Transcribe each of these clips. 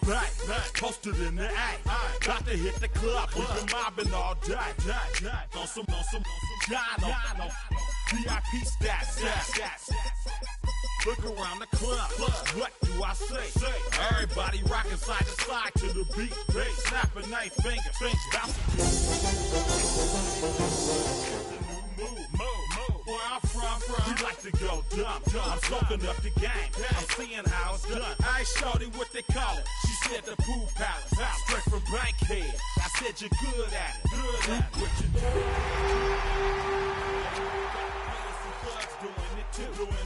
Bay, posted in the A. Got to hit the club, we've been mobbing all day. On some John, VIP stats. Look around the club, what do I say? Everybody rocking side to side to the beat. Snapping eight fingers, bouncing. Move. Where I'm from, we like to go dumb. I'm soaking up the game, I'm seeing how it's done. I ain't shorty what they call it. She said the pool palace, straight from Bankhead. I said you're good at it, what you do.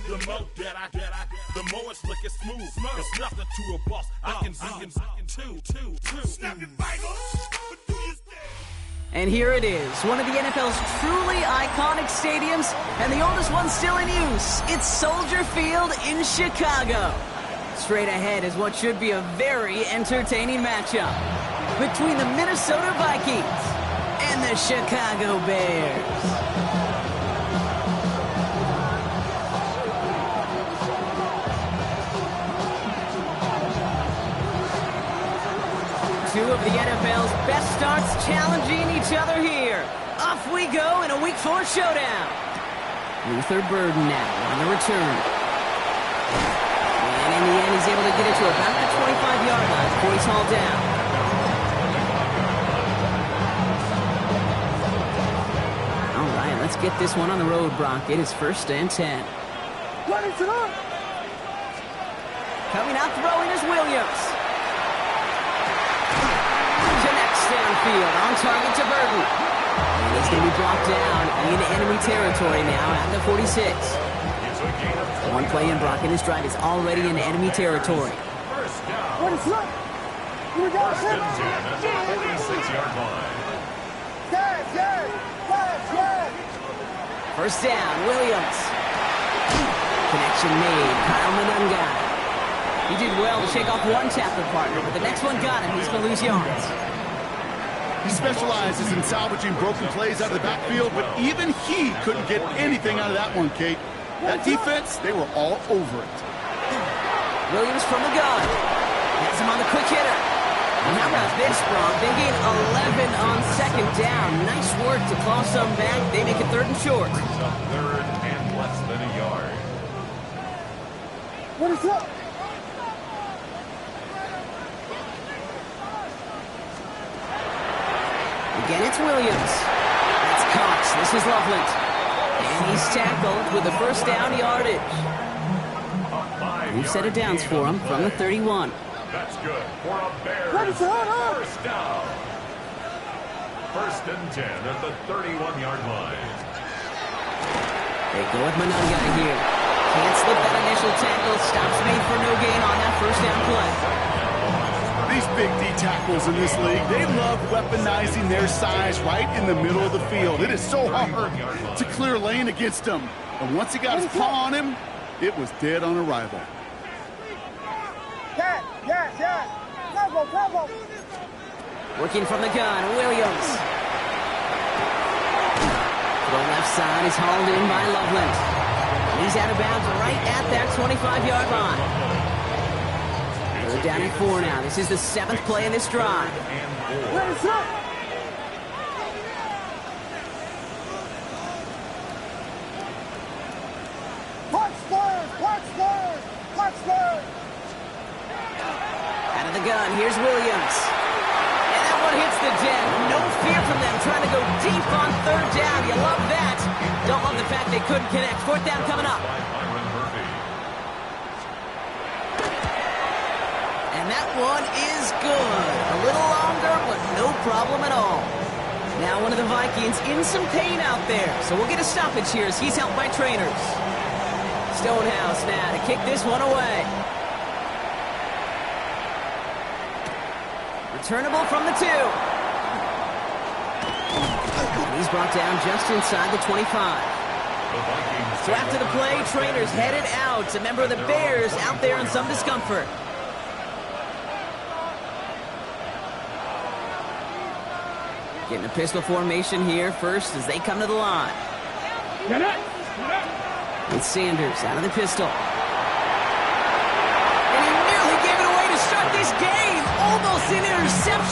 The more that I get, the more it's looking smooth. It's nothing to a boss. I can two. Snap your fingers, but do your thing. And here it is, one of the NFL's truly iconic stadiums, and the oldest one still in use. It's Soldier Field in Chicago. Straight ahead is what should be a very entertaining matchup between the Minnesota Vikings and the Chicago Bears. Two of the NFL's best starts challenging each other here. Off we go in a Week 4 showdown. Luther Burden now on the return. And in the end, he's able to get it to about the 25-yard line before he's hauled down. All right, let's get this one on the road, Brock. It is 1st and 10. Coming out throwing is Williams. Downfield, on target to Burden. And he's going to be brought down in enemy territory now at the 46. One play in, Brock, and his drive is already in enemy territory. First down. First and 10 at the 46-yard line. First down, Williams. Connection made, Kyle Monunga. He did well to shake off one tackler partner, but the next one got him. He's going to lose yards. He specializes in salvaging broken plays out of the backfield, but even he couldn't get anything out of that one, Kate. That defense, they were all over it. Williams from the gun. Gets him on the quick hitter. And how about this, Brock? They gain 11 on second down. Nice work to claw some back. They make it 3rd and short. Brings up 3rd and less than a yard. What is up? Again, it's Williams. That's Cox. This is Loveland. And he's tackled with the first down yardage. We've set it downs for him from the 31. That's good for a Bears first down. 1st and 10 at the 31-yard line. They go with Monunga here. Can't slip that initial tackle. Stops made for no gain on that first down play. These big D tackles in this league, they love weaponizing their size right in the middle of the field. It is so hard to clear lane against them. And once he got his paw on him, it was dead on arrival. Yes. Cover. Working from the gun, Williams. The left side is hauled in by Loveland. He's out of bounds right at that 25-yard line. They're down at 4 now. This is the 7th play in this drive. Out of the gun, here's Williams. And that one hits the deck. No fear from them trying to go deep on 3rd down. You love that. Don't love the fact they couldn't connect. 4th down coming up. And that one is good. A little longer, but no problem at all. Now one of the Vikings in some pain out there. So we'll get a stoppage here as he's helped by trainers. Stonehouse now to kick this one away. Returnable from the 2. He's brought down just inside the 25. So after the play, trainers headed out. A member of the Bears out there in some discomfort. Getting a pistol formation here first as they come to the line. It's Sanders out of the pistol. And he nearly gave it away to start this game.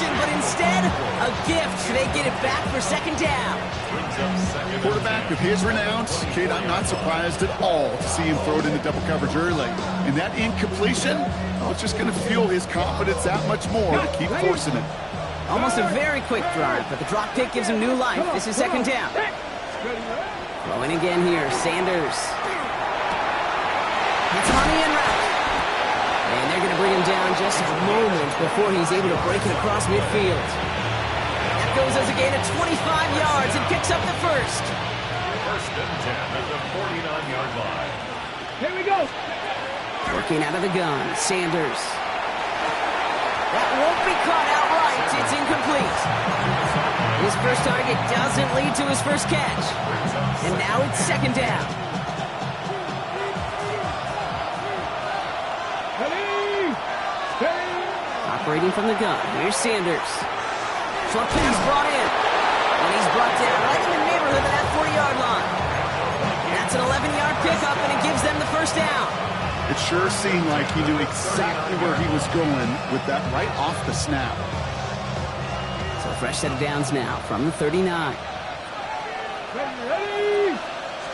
interception, but instead, a gift. They get it back for second down. Quarterback of his renown, Kate, I'm not surprised at all to see him throw it into double coverage early. And that incompletion, it's just going to fuel his confidence that much more to keep forcing it. Almost a very quick drive, but the drop kick gives him new life. This is second down. Throwing again here, Sanders. It's money en route. And they're going to bring him down just a moment before he's able to break it across midfield. That goes as a gain of 25 yards and picks up the first. First and 10 at the 49-yard line. Here we go. Working out of the gun, Sanders. That won't be caught outright. It's incomplete. His first target doesn't lead to his first catch. And now it's second down. Operating from the gun, here's Sanders. Short pass brought in. And he's brought down right in the neighborhood of that 40-yard line. That's an 11-yard pickup, and it gives them the first down. It sure seemed like he knew exactly where he was going with that right off the snap. So a fresh set of downs now from the 39.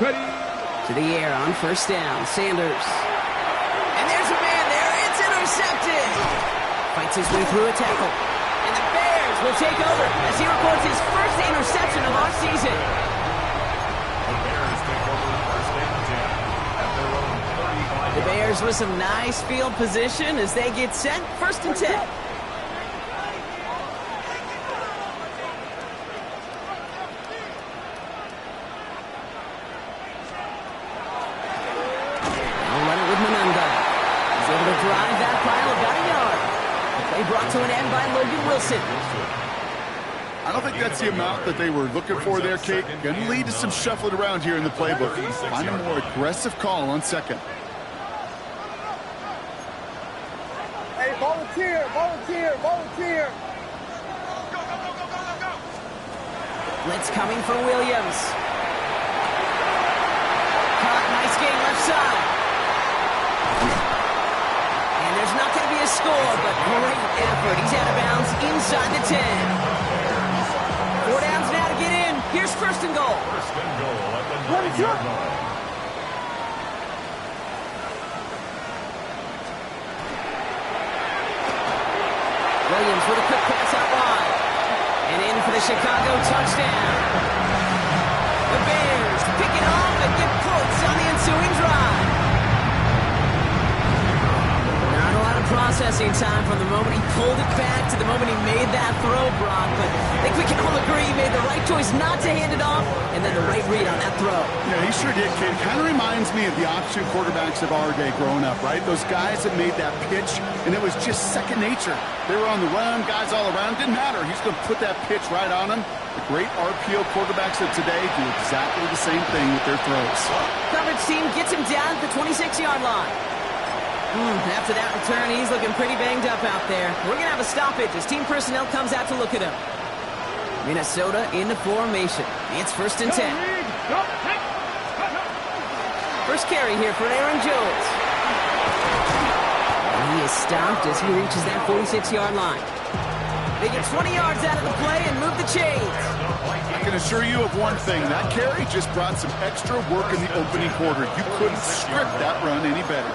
Ready. To the air on first down, Sanders. And there's a man there. It's intercepted. Fights his way through a tackle. And the Bears will take over as he records his first interception of our season. The Bears take over first and 10 at their own 35. The Bears with some nice field position as they get set. First and 10. Drive that pile about a yard. The play brought to an end by Logan Wilson. I don't think that's the amount that they were looking for there, Kate. Going to lead to some shuffling around here in the playbook. Find a more aggressive call on second. Hey, volunteer. Blitz coming for Williams. Caught, nice game left side. There's not going to be a score, but great effort. He's out of bounds inside the 10. 4 downs now to get in. Here's first and goal. First and goal at the 9-yard line. Williams with a quick pass out wide. And in for the Chicago touchdown. The Bears pick it off and get points on the ensuing drive. Processing time from the moment he pulled it back to the moment he made that throw, Brock. But I think we can all agree he made the right choice not to hand it off, and then the right read on that throw. Yeah, he sure did, kid. Kind of reminds me of the option quarterbacks of our day growing up, right? Those guys that made that pitch, and it was just second nature. They were on the run, guys all around. Didn't matter. He's going to put that pitch right on him. The great RPO quarterbacks of today do exactly the same thing with their throws. Coverage team gets him down at the 26-yard line. After that return, he's looking pretty banged up out there. We're going to have a stoppage as team personnel comes out to look at him. Minnesota in the formation. It's first and 10. First carry here for Aaron Jones. And he is stopped as he reaches that 46-yard line. They get 20 yards out of the play and move the chains. I can assure you of one thing. That carry just brought some extra work in the opening quarter. You couldn't script that run any better.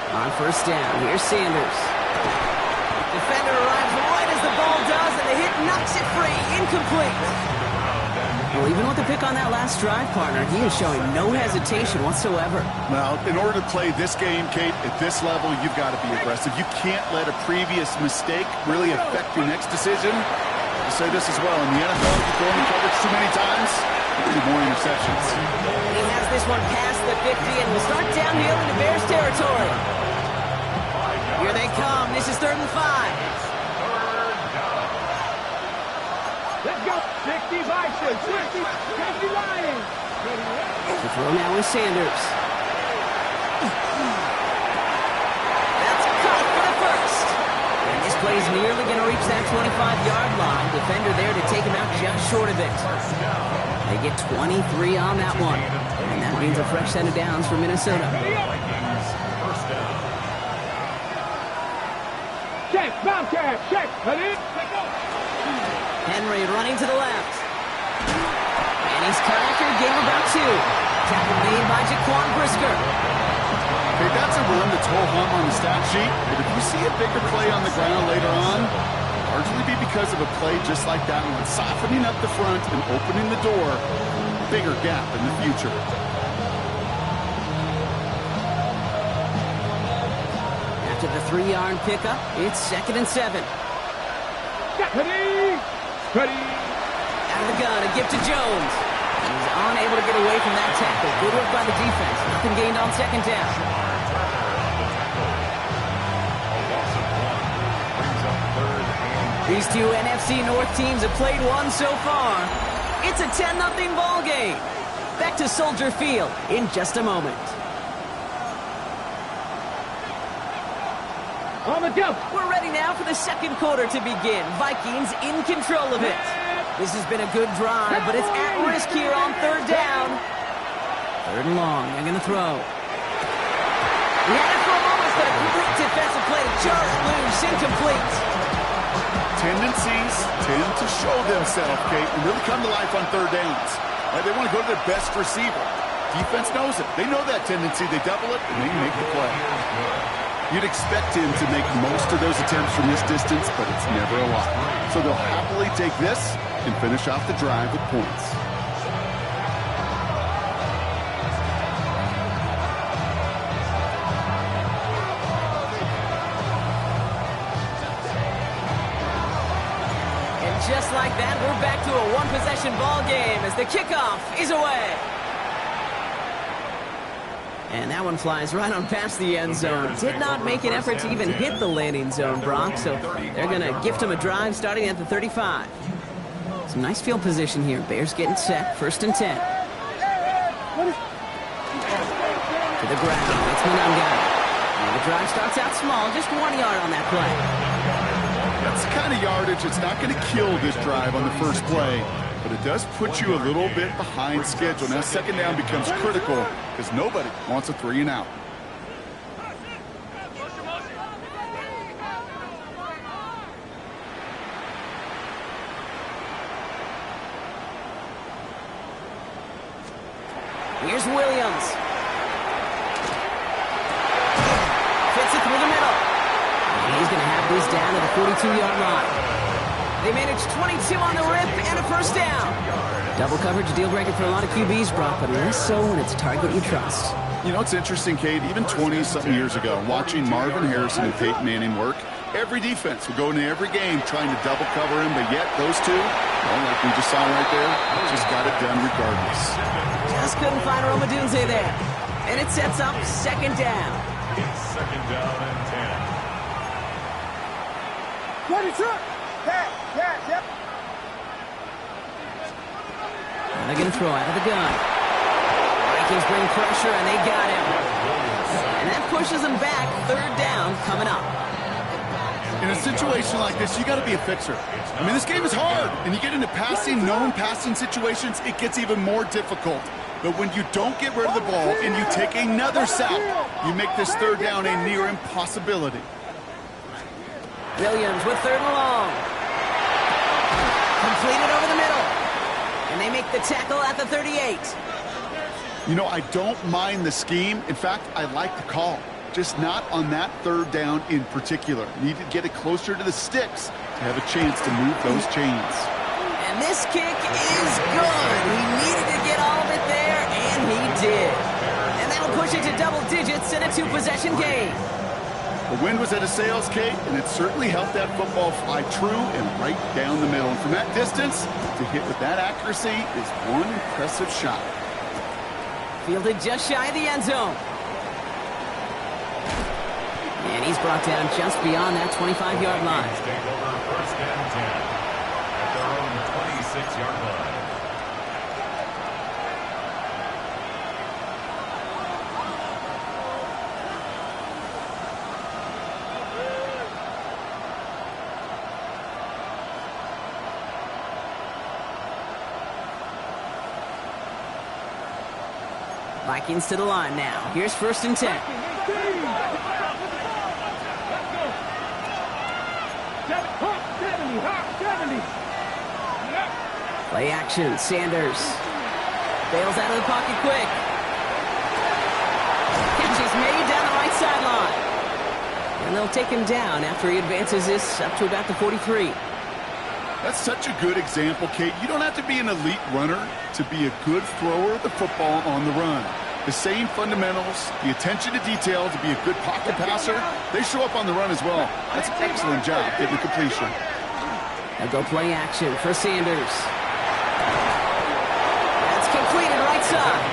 On first down, here's Sanders. Defender arrives right as the ball does, and the hit knocks it free. Incomplete. Well, even with the pick on that last drive, partner, he is showing no hesitation whatsoever. Well, in order to play this game, Kate, at this level, you've got to be aggressive. You can't let a previous mistake really affect your next decision. I'll say this as well. In the NFL, you go into coverage too many times, you do more interceptions. He has this one past the 50 and will start downhill into Bears territory. Here they come. This is 3rd and 5. Let's go. 60 Vikings. 60 Lions. The throw now is Sanders. That's caught for the first. And this play is nearly going to reach that 25-yard line. Defender there to take him out just short of it. They get 23 on that one. And that means a fresh set of downs for Minnesota. Check, Bobcat, check, ready? Henry running to the left. And he's cut after a game about 2. Tackle made by Jaquan Brisker. Okay, that's a run that's ho-hum on the stat sheet, but if you see a bigger play on the ground later on, it'll largely be because of a play just like that one, softening up the front and opening the door, bigger gap in the future. After the 3-yard pickup, it's 2nd and 7. Ready? Ready? Out of the gun, a gift to Jones. He's unable to get away from that tackle. Good work by the defense. Nothing gained on 2nd down. These two NFC North teams have played one so far. It's a 10-0 ball game. Back to Soldier Field in just a moment. On the jump. We're ready now for the second quarter to begin. Vikings in control of it. This has been a good drive, but it's at risk here on 3rd down. 3rd and long. They're going to throw. He had it for a moment, but a complete defensive play to jar it loose. Incomplete. Tendencies tend to show themselves, Kate, and really come to life on 3rd downs. Right? They want to go to their best receiver. Defense knows it. They know that tendency. They double it, and they make the play. You'd expect him to make most of those attempts from this distance, but it's never a lot. So they'll happily take this and finish off the drive with points. And just like that, we're back to a one-possession ball game as the kickoff is away. And that one flies right on past the end zone. Did not make an effort to even hit the landing zone, Brock, so they're going to gift him a drive starting at the 35. Some nice field position here. Bears getting set. 1st and 10. To the ground. That's Monangata. And the drive starts out small. Just 1 yard on that play. That's the kind of yardage that's not going to kill this drive on the first play, but it does put you a little bit behind schedule. Now 2nd down becomes critical because nobody wants a 3 and out. Here's Williams. Fits it through the middle. And he's going to have this down at the 42-yard line. They managed 22 on the rip and a 1st down. Double coverage, a deal breaker for a lot of QBs, Brock, but less so when it's a target you trust. You know, it's interesting, Kate, even 20-something years ago, watching Marvin Harrison and Peyton Manning work, every defense would go into every game trying to double cover him, but yet those two, well, like we just saw right there, just got it done regardless. Just couldn't find Romadunze there. And it sets up 2nd down. It's 2nd down and 10. 22. Yep. They're going to throw out of the gun. Vikings bring pressure, and they got him. And that pushes them back. 3rd down coming up. In a situation like this, you got to be a fixer. I mean, this game is hard, and you get into known passing situations, it gets even more difficult. But when you don't get rid of the ball and you take another sack, you make this 3rd down a near impossibility. Williams with 3rd and long. Completed over the middle. And they make the tackle at the 38. You know, I don't mind the scheme. In fact, I like the call. Just not on that 3rd down in particular. Need to get it closer to the sticks to have a chance to move those chains. And this kick is good. He needed to get all of it there, and he did. And that'll push it to double digits in a 2-possession game. The wind was at a sails, Kate, and it certainly helped that football fly true and right down the middle. And from that distance, to hit with that accuracy is one impressive shot. Fielded just shy of the end zone. And he's brought down just beyond that 25-yard line. Take over 1st and 10 at their own 26-yard line. Vikings to the line now. Here's 1st and 10. 70. Play action, Sanders. Bails out of the pocket quick. Catch is made down the right sideline. And they'll take him down after he advances this up to about the 43. That's such a good example, Kate. You don't have to be an elite runner to be a good thrower of the football on the run. The same fundamentals, the attention to detail to be a good pocket passer, they show up on the run as well. That's an excellent job getting the completion. They'll go play action for Sanders. That's completed right side.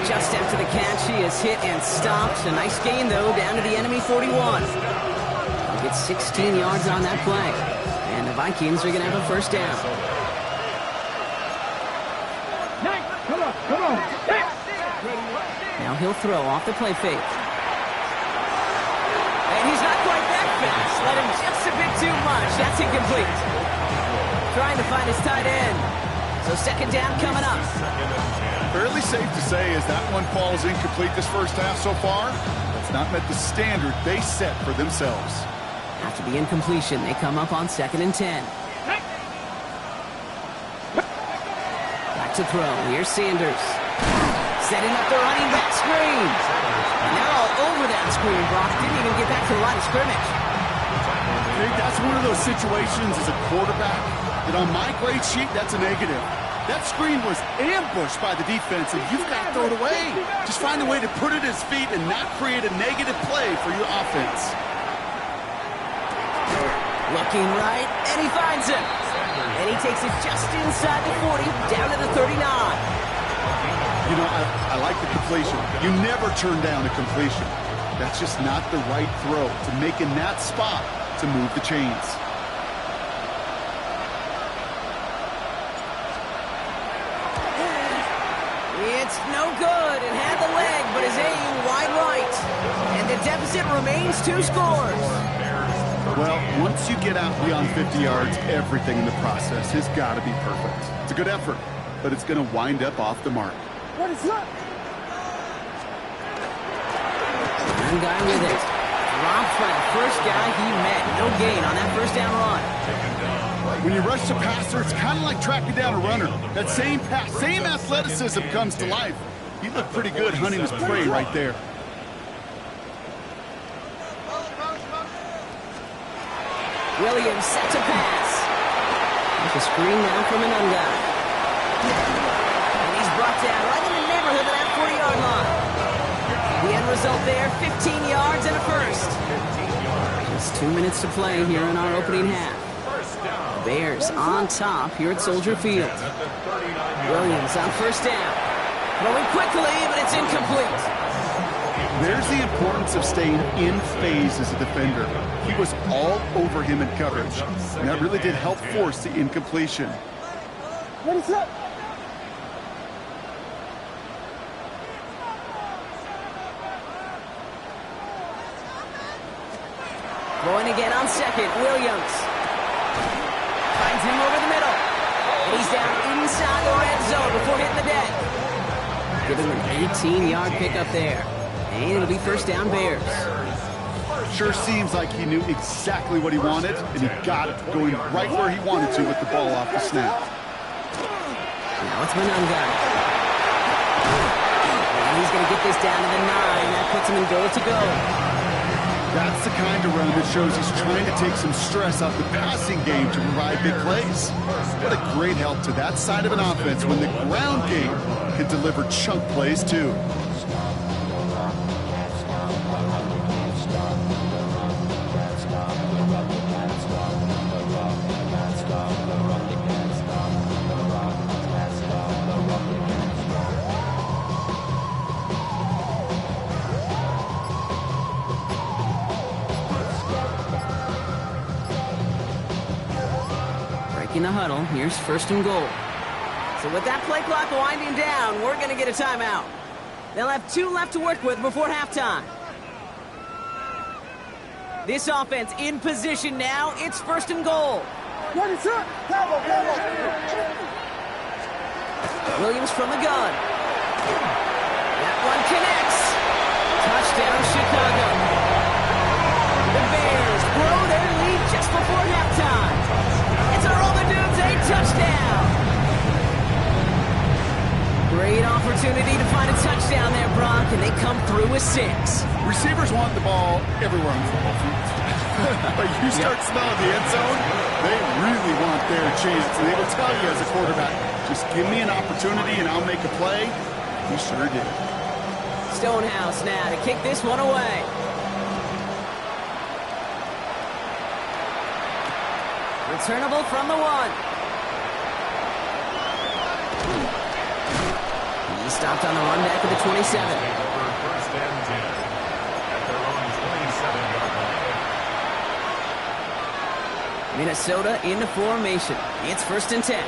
Just after the catch, he is hit and stopped. A nice gain, though, down to the enemy 41. He'll get 16 yards on that play. And the Vikings are going to have a first down. Come on, come on. Now he'll throw off the play fake. And he's not quite that fast. Let him just a bit too much. That's incomplete. Trying to find his tight end. So second down coming up. Fairly safe to say as that one falls incomplete this first half so far, it's not met the standard they set for themselves. After the incompletion, they come up on 2nd and 10. Back to throw. Here's Sanders. Setting up the running back screen. And they're all over that screen, Brock. Didn't even get back to the line of scrimmage. Jake, that's one of those situations as a quarterback that on my grade sheet, that's a negative. That screen was ambushed by the defense, and you've got to throw it away. Just find a way to put it at his feet and not create a negative play for your offense. Looking right, and he finds it. And he takes it just inside the 40, down to the 39. You know, I like the completion. You never turn down a completion. That's just not the right throw to make in that spot to move the chains. It's no good. It had the leg, but his aim wide right. And the deficit remains 2 scores. Well, once you get out beyond 50 yards, everything in the process has got to be perfect. It's a good effort, but it's going to wind up off the mark. What is up? One guy with it. Dropped by the first guy he met. No gain on that first down run. When you rush the passer, it's kind of like tracking down a runner. That same pass, same athleticism comes to life. He looked pretty good hunting his prey right there. Williams set to pass. With a screen now from Anunga. And he's brought down right in the neighborhood of that 40-yard line. The end result there, 15 yards and a first. Just 2 minutes to play here in our opening half. Bears on top here at Soldier Field. Williams on first down. Throwing quickly, but it's incomplete. There's the importance of staying in phase as a defender. He was all over him in coverage, and that really did help force the incompletion. What is up? Going again on second, Williams. Finds him over the middle. And he's down inside the red zone before hitting the deck. Give him an 18-yard pickup there. And it'll be first down Bears. Sure seems like he knew exactly what he wanted, and he got it going right where he wanted to with the ball off the snap. Now it's Manunga. And he's going to get this down to the 9. That puts him in goal to go. That's the kind of run that shows he's trying to take some stress off the passing game to provide big plays. What a great help to that side of an offense when the ground game can deliver chunk plays too. In the huddle, here's first and goal. So with that play clock winding down, we're going to get a timeout. They'll have 2 left to work with before halftime. This offense in position now. It's first and goal. What is up? Come on. Williams from the gun. That one connects. Touchdown, Chicago. The Bears grow their lead just before halftime. down there, Brock, and they come through with 6. Receivers want the ball everywhere on the football field. But you start smelling the end zone, they really want their chance. And they will tell you as a quarterback, just give me an opportunity and I'll make a play. He sure did. Stonehouse now to kick this one away. Returnable from the 1. He stopped on the run back of the 27. First and 10 at their own 27-yard line. Minnesota in the formation. It's 1st and 10.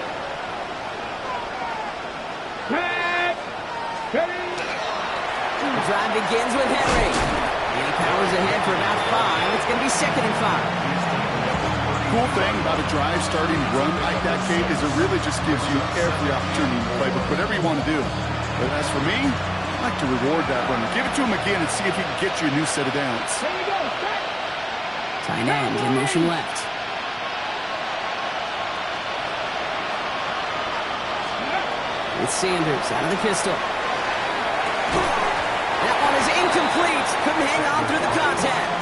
The drive begins with Henry. And he powers ahead for about 5. It's going to be 2nd and 5. Cool thing about a drive starting run like that, Kate, is it really just gives you every opportunity to play with whatever you want to do. But as for me, I like to reward that runner. Give it to him again and see if he can get you a new set of downs. Tight end in motion left. It's Sanders out of the pistol. That one is incomplete. Couldn't hang on through the contact.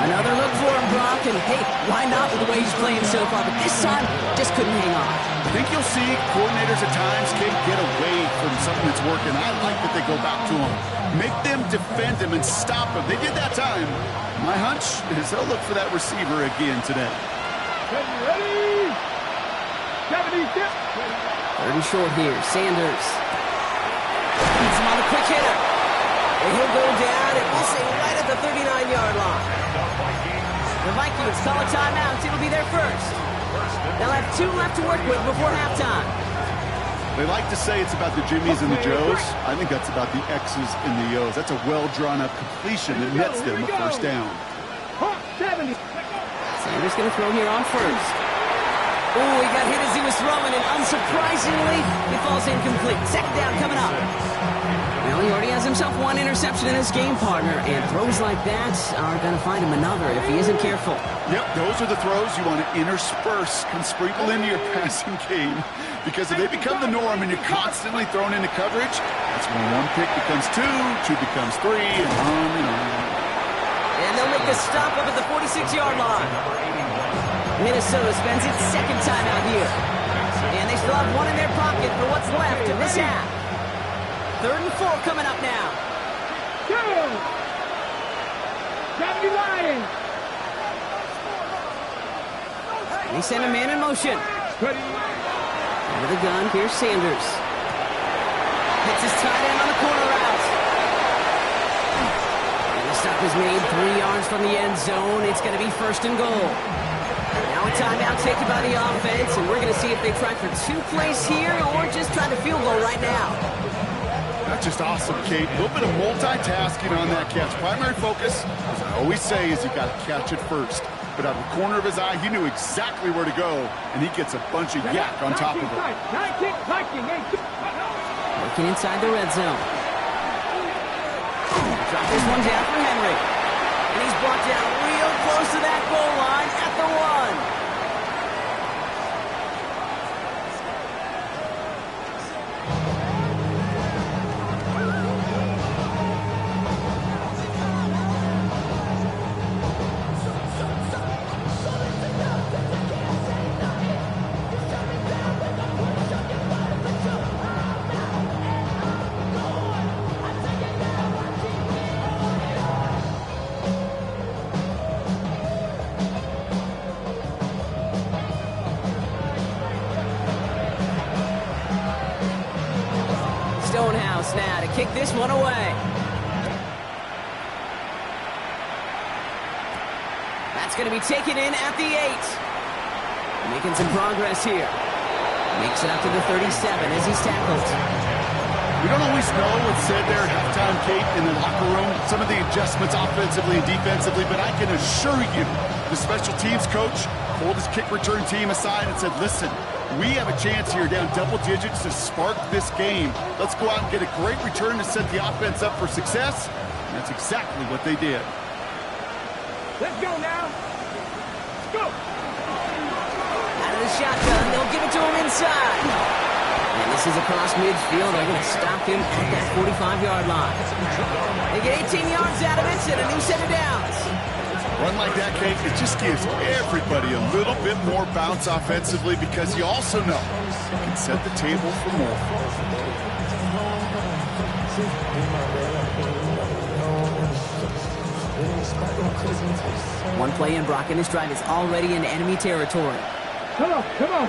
Another look for him, Brock, and hey, why not with the way he's playing so far? But this time, just couldn't hang on. I think you'll see coordinators at times can get away from something that's working. I like that they go back to him. Make them defend him and stop him. They did that time. My hunch is they'll look for that receiver again today. Ready? 70 tip. 3rd and short here. Sanders. Beats him on the quick hitter. And he'll go down, and we'll say right at the 39-yard line. The Vikings call a timeout. It'll be their first. They'll have 2 left to work with before halftime. They like to say it's about the Jimmies and the Joes. I think that's about the X's and the O's. That's a well-drawn-up completion that nets them a first down. 70. Sanders going to throw here on 1st. Oh, he got hit as he was throwing, and unsurprisingly, he falls incomplete. 2nd down coming up. Well, he already has himself 1 interception in his game, partner, and throws like that are going to find him another if he isn't careful. Yep, those are the throws you want to intersperse and sprinkle into your passing game, because if they become the norm and you're constantly thrown into coverage, that's when 1 pick becomes 2, 2 becomes 3, and on and on. And they'll make the stop up at the 46-yard line. Minnesota spends its 2nd time out here. And they still have 1 in their pocket for what's left in this half. 3rd and 4 coming up now. Go! 70 Lions. They send a man in motion. Ready? Out of the gun, here's Sanders. Hits his tight end on the corner route. And the stop is made 3 yards from the end zone. It's going to be 1st and goal. Now a timeout taken by the offense, and we're going to see if they try for 2 plays here or just try to field goal right now. That's just awesome, Kate. A little bit of multitasking on that catch. Primary focus, as I always say, is you got to catch it first. But out of the corner of his eye, he knew exactly where to go, and he gets a bunch of yak on top of it. Working inside the red zone. Drop this one down for Henry. And he's brought down real close to that goal line at the 1. Stonehouse now to kick this one away. That's going to be taken in at the 8. Making some progress here. Makes it up to the 37 as he's tackled. We don't always know what's said there at halftime, Kate, in the locker room. Some of the adjustments offensively and defensively, but I can assure you the special teams coach pulled his kick return team aside and said, listen, we have a chance here down double digits to spark this game. Let's go out and get a great return to set the offense up for success. And that's exactly what they did. Let's go now. Let's go. Out of the shotgun, they'll give it to him inside. And this is across midfield. They're going to stop him at that 45-yard line. They get 18 yards out of it and a new set of downs. Run like that, Kate, it just gives everybody a little bit more bounce offensively because you also know you can set the table for more. One play in, Brock, and this drive is already in enemy territory. Come on, come on.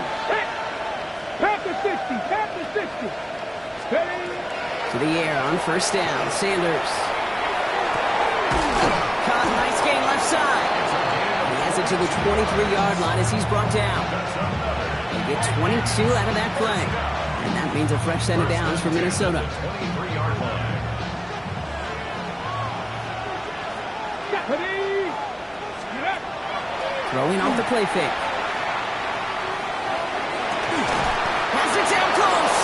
Tap the 60, tap the 60. Steady. To the air on first down. Sanders. Caught, nice gain left side. He has it to the 23-yard line as he's brought down. They get 22 out of that play. And that means a fresh set of downs for Minnesota. 23-yard line. Throwing off the play fake. Has it down close.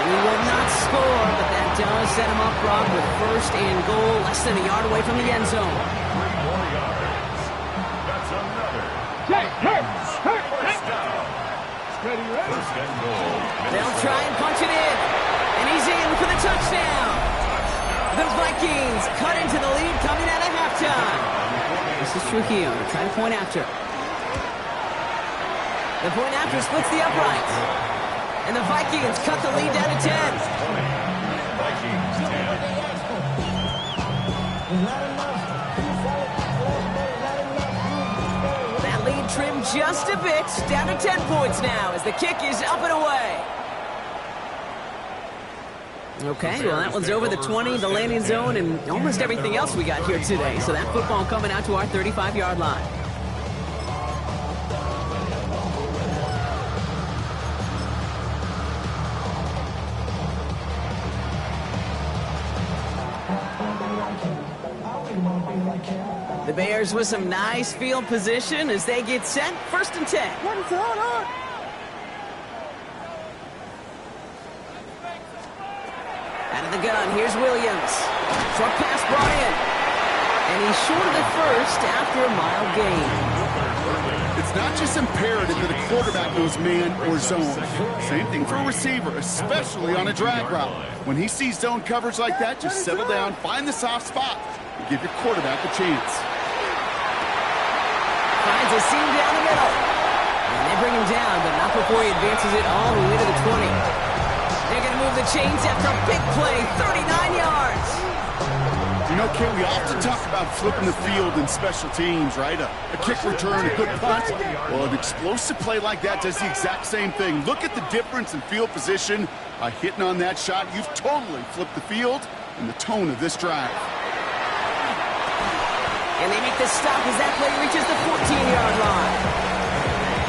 He will not score, but that does set him up, Brock, with first and goal, less than a yard away from the end zone. 3 more yards. That's another. First down. Steady, ready. First and goal. They'll try and punch it in. And he's in for the touchdown. The Vikings cut into the lead coming out of halftime. This is Trujillo to try to point after. The point after splits the uprights. And the Vikings cut the lead down to 10. Vikings 10. That lead trimmed just a bit, down to 10 points now as the kick is up and away. Okay, well, that one's over the 20, the landing zone, and almost everything else we got here today. So that football coming out to our 35-yard line. The Bears with some nice field position as they get set. First and 10. Out of the gun, here's Williams. Short pass brought in. And he's short of the first after a mild gain. It's not just imperative that a quarterback knows man or zone. Same thing for a receiver, especially on a drag route. When he sees zone coverage like that, just settle down, find the soft spot, and give your quarterback a chance. Finds a seam down the middle. And they bring him down, but not before he advances it all the way to the 20. They're going to move the chains after a big play, 39 yards. You know, Kate, we often talk about flipping the field in special teams, right? A kick return, a good punt. Well, an explosive play like that does the exact same thing. Look at the difference in field position. By hitting on that shot, you've totally flipped the field and the tone of this drive. And they make the stop as that play reaches the 14-yard line.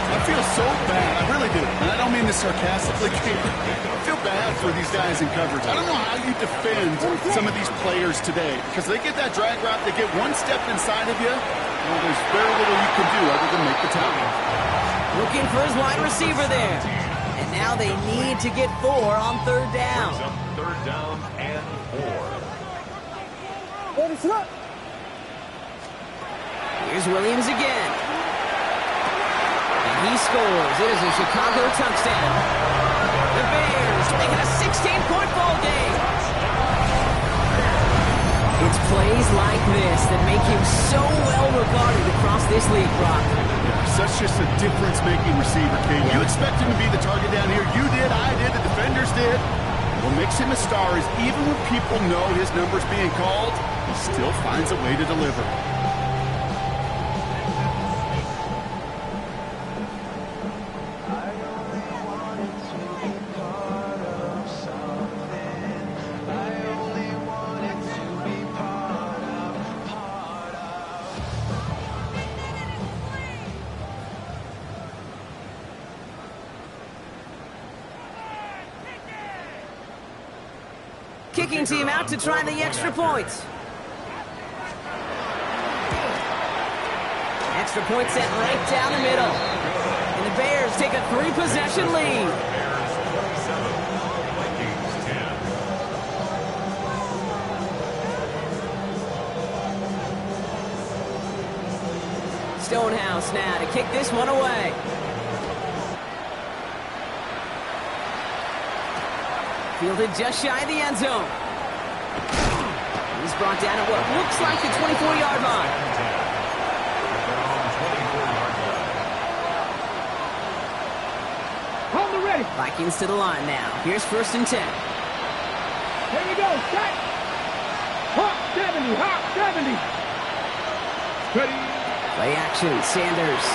I feel so bad. I really do. And I don't mean this sarcastically. I feel bad for these guys in coverage. I don't know how you defend some of these players today because they get that drag route, they get one step inside of you. Well, there's very little you can do other than make the tackle. Looking for his wide receiver there. And now they need to get 4 on third down. Third down and 4. Here's Williams again. He scores. It is a Chicago touchdown. The Bears make it a 16-point ball game. It's plays like this that make him so well regarded across this league, Brock. Yeah, such just a difference-making receiver, Kate. You expect him to be the target down here. You did, I did, the defenders did. What makes him a star is even when people know his number's being called, he still finds a way to deliver. Kicking team out to try the extra points. Extra point set right down the middle. And the Bears take a 3-possession lead. Stonehouse now to kick this one away. Fielded just shy of the end zone. He's brought down at what looks like the 24-yard line. Hold the ready. Vikings to the line now. Here's 1st and 10. Here we go. Set. Hawk 70. Hawk 70. Ready. Play action. Sanders.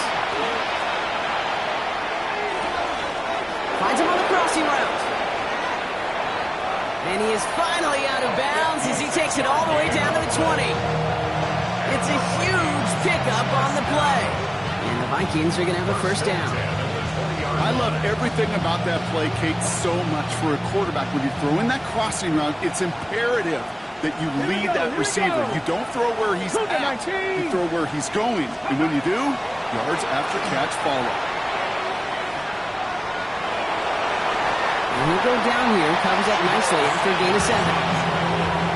Finds him on the crossing route. And he is finally out of bounds as he takes it all the way down to the 20. It's a huge pickup on the play. And the Vikings are going to have a 1st down. I love everything about that play, Kate, so much for a quarterback. When you throw in that crossing route, it's imperative that you lead that receiver. You don't throw where he's at, you throw where he's going. And when you do, yards after catch follow. And he'll go down here, comes up nicely after a gain of 7.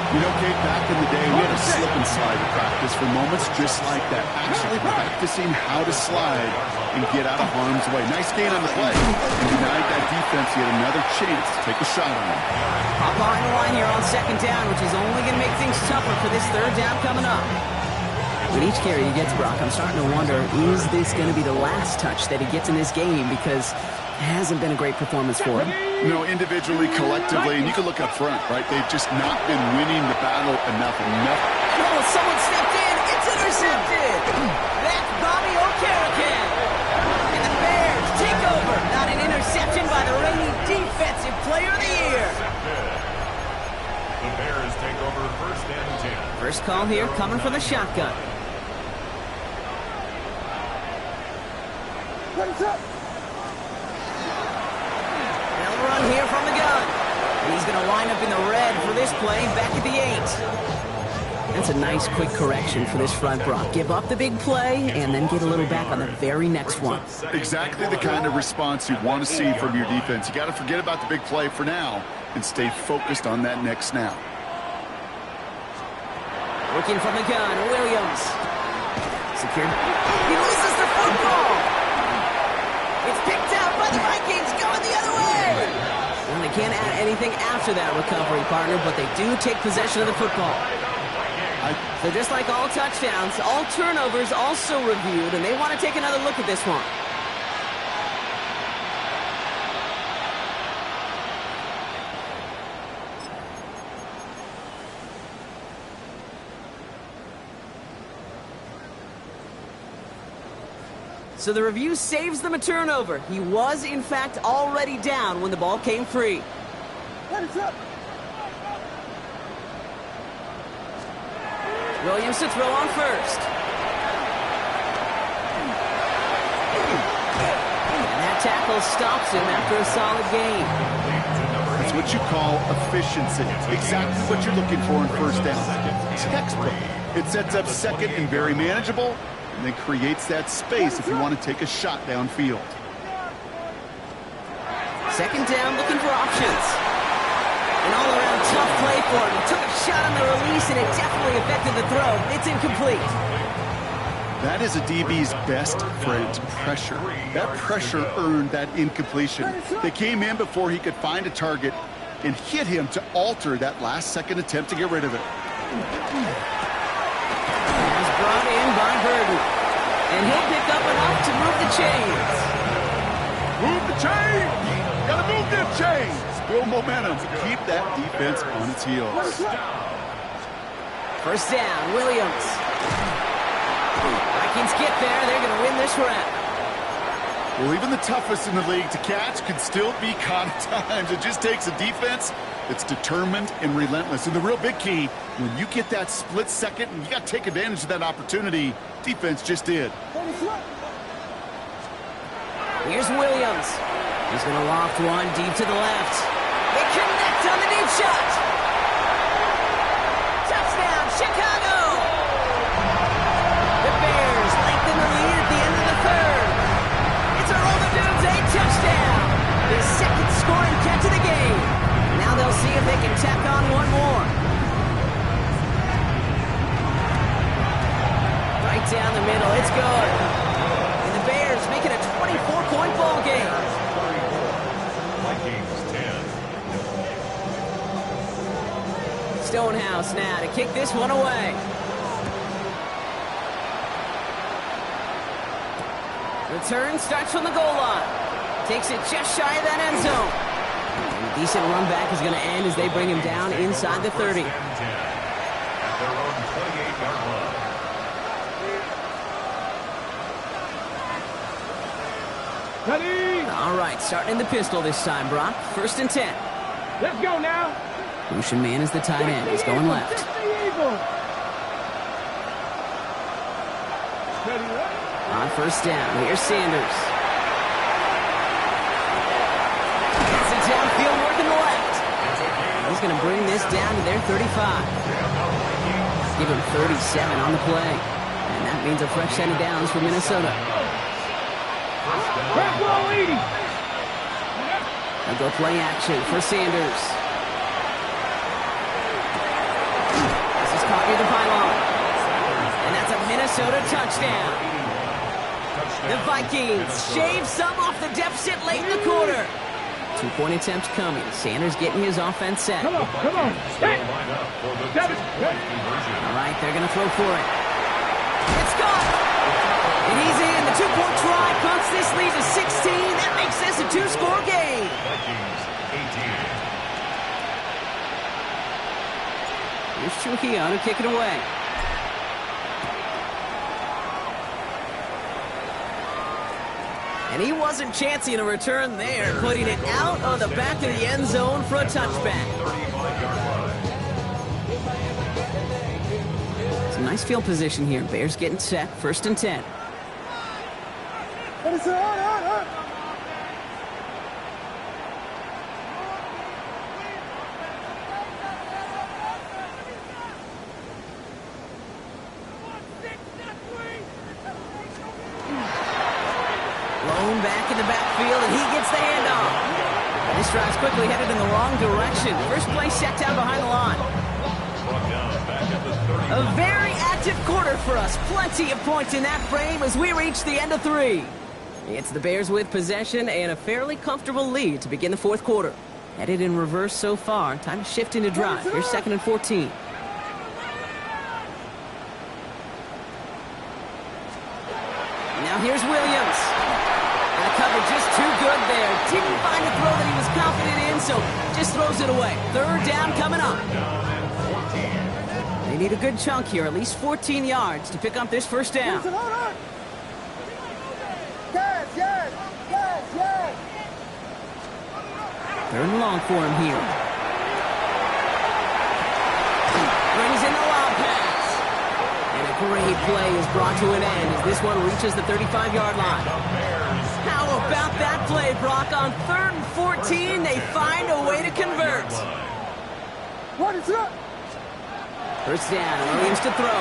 You know, Kate, back in the day, we had a slip and slide at practice for moments just like that. Actually practicing how to slide and get out of harm's way. Nice gain on the play. And denied that defense yet another chance to take a shot on him. Hop behind the line here on 2nd down, which is only going to make things tougher for this 3rd down coming up. With each carry he gets, Brock, I'm starting to wonder, is this going to be the last touch that he gets in this game? Because it hasn't been a great performance for him. You know, individually, collectively, and you can look up front, right? They've just not been winning the battle enough. Oh, someone stepped in. It's intercepted. That's Bobby O'Carrican. And the Bears take over. Not an interception by the reigning Defensive Player of the Year. The Bears take over 1st and 10. First call here coming from the shotgun. What's up? They'll run here from the gun. And he's going to line up in the red for this play back at the 8. That's a nice quick correction for this front, Brock. Give up the big play and then get a little back on the very next one. Exactly the kind of response you want to see from your defense. You got to forget about the big play for now and stay focused on that next snap. Working from the gun, Williams. Secured. He loses the football. It's picked out by the Vikings, going the other way. Well, they can't add anything after that recovery, partner, but they do take possession of the football. So just like all touchdowns, all turnovers also reviewed, and they want to take another look at this one. So the review saves them a turnover. He was, in fact, already down when the ball came free. What is up? Williams to throw on 1st. And that tackle stops him after a solid gain. It's what you call efficiency. Exactly what you're looking for in 1st down. Textbook. It sets up 2nd and very manageable, and then creates that space if you want to take a shot downfield. 2nd down, looking for options. An all-around tough play for him. He took a shot on the release, and it definitely affected the throw. It's incomplete. That is a DB's best friend, pressure. That pressure earned that incompletion. They came in before he could find a target and hit him to alter that last-second attempt to get rid of it. He's brought in by Burden. And he'll pick up enough to move the chains. Move the chains! Gotta move them chains! Build momentum to keep that defense on its heels. 1st down, Williams. Vikings get there. They're going to win this round. Well, even the toughest in the league to catch can still be caught at times. It just takes a defense that's determined and relentless. And the real big key, when you get that split second and you got to take advantage of that opportunity, defense just did. Here's Williams. He's going to loft one deep to the left. They connect on the deep shot. Touchdown, Chicago! The Bears lengthen the lead at the end of the 3rd. It's a roll the dudes, a touchdown. His 2nd scoring catch of the game. Now they'll see if they can tack on one more. Right down the middle, it's good. And the Bears make it a 24-point ball game. Vikings 10. Stonehouse now to kick this one away. Return starts from the goal line. Takes it just shy of that end zone. And a decent run back is going to end as they bring him down inside the 30. At their own 28-yard line. Ready? All right, starting in the pistol this time, Brock. 1st and 10. Let's go now. Motion man is the tight end. He's going left. Set the eagle. Ready, ready. On 1st down, here's Sanders. Gets it downfield, working the left. He's going to bring this down to their 35. Give him 37 on the play. And that means a fresh set of downs for Minnesota. Back row 80. They'll go play action for Sanders. This is caught near the pylon. And that's a Minnesota touchdown. The Vikings shave some off the deficit late in the quarter. 2-point attempt coming. Sanders getting his offense set. Come on, come on. Hey. 7. All right, they're going to throw for it. It's caught. And he's in. The 2-point try puts this lead to 16. That makes this a 2-score game. Vikings 18. Here's Trujillo to kick it away. And he wasn't chancing a return there, putting it out on the back of the end zone for a touchback. 35-yard line. It's a nice field position here. Bears getting set. 1st and 10. Blown back in the backfield, and he gets the handoff. This drive's quickly headed in the wrong direction. First play set down behind the line. Brought down back at the 30. A very active quarter for us. Plenty of points in that frame as we reach the end of 3. It's the Bears with possession and a fairly comfortable lead to begin the 4th quarter. Headed in reverse so far. Time to shift into drive. Here's 2nd and 14. Now here's Williams. And the cover just too good there. Didn't find a throw that he was confident in, so just throws it away. 3rd down coming up. They need a good chunk here, at least 14 yards to pick up this 1st down. Third and long for him here. Brings in the lob pass. And a great play is brought to an end as this one reaches the 35-yard line. How about that play, Brock? On 3rd and 14, they find a way to convert. What is up? 1st down, Williams to throw.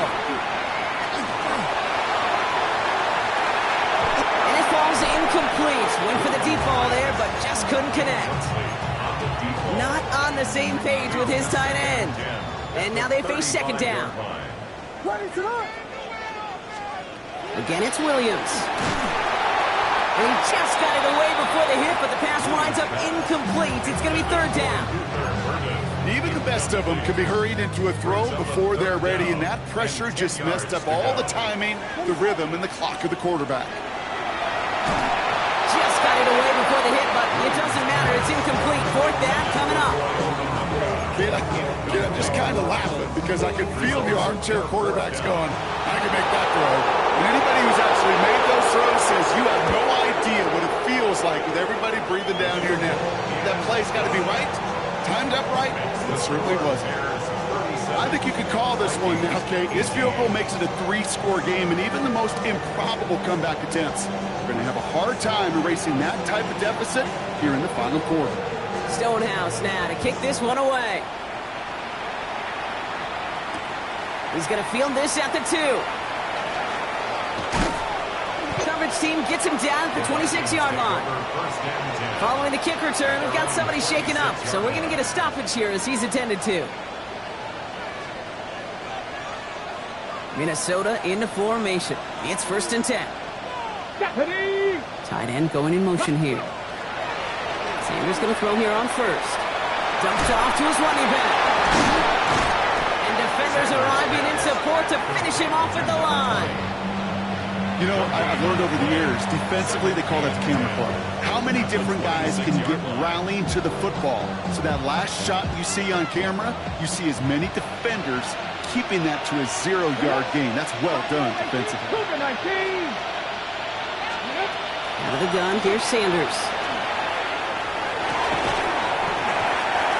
And it falls incomplete. Went for the deep ball there, but just couldn't connect. Not on the same page with his tight end. And now they face 2nd down. Again, it's Williams. And he just got it away before the hit, but the pass winds up incomplete. It's going to be 3rd down. Even the best of them can be hurried into a throw before they're ready, and that pressure just messed up all the timing, the rhythm, and the clock of the quarterback. Just got it away before the hit, but it doesn't matter. It's incomplete. 4th down coming up. Kid, I'm just kind of laughing because I can feel the armchair quarterbacks going, I can make that throw. And anybody who's actually made those throws says you have no idea what it feels like with everybody breathing down your neck. That play's got to be right, timed up right. It certainly wasn't. I think you could call this one now, Kate. This field goal makes it a 3-score game, and even the most improbable comeback attempts are going to have a hard time erasing that type of deficit here in the final quarter. Stonehouse now to kick this one away. He's going to field this at the 2. Coverage team gets him down at the 26-yard line. Following the kick return, we've got somebody shaken up, so we're going to get a stoppage here as he's attended to. Minnesota into formation. It's 1st and 10. Tight end going in motion here. Sanders going to throw here on 1st. Dumped off to his running back. enough to finish him off at the line. You know, I've learned over the years, defensively, they call that the camera club. How many different guys can get rallying to the football? So that last shot you see on camera, you see as many defenders keeping that to a 0-yard gain. That's well done defensively. Out of the gun, here's Sanders.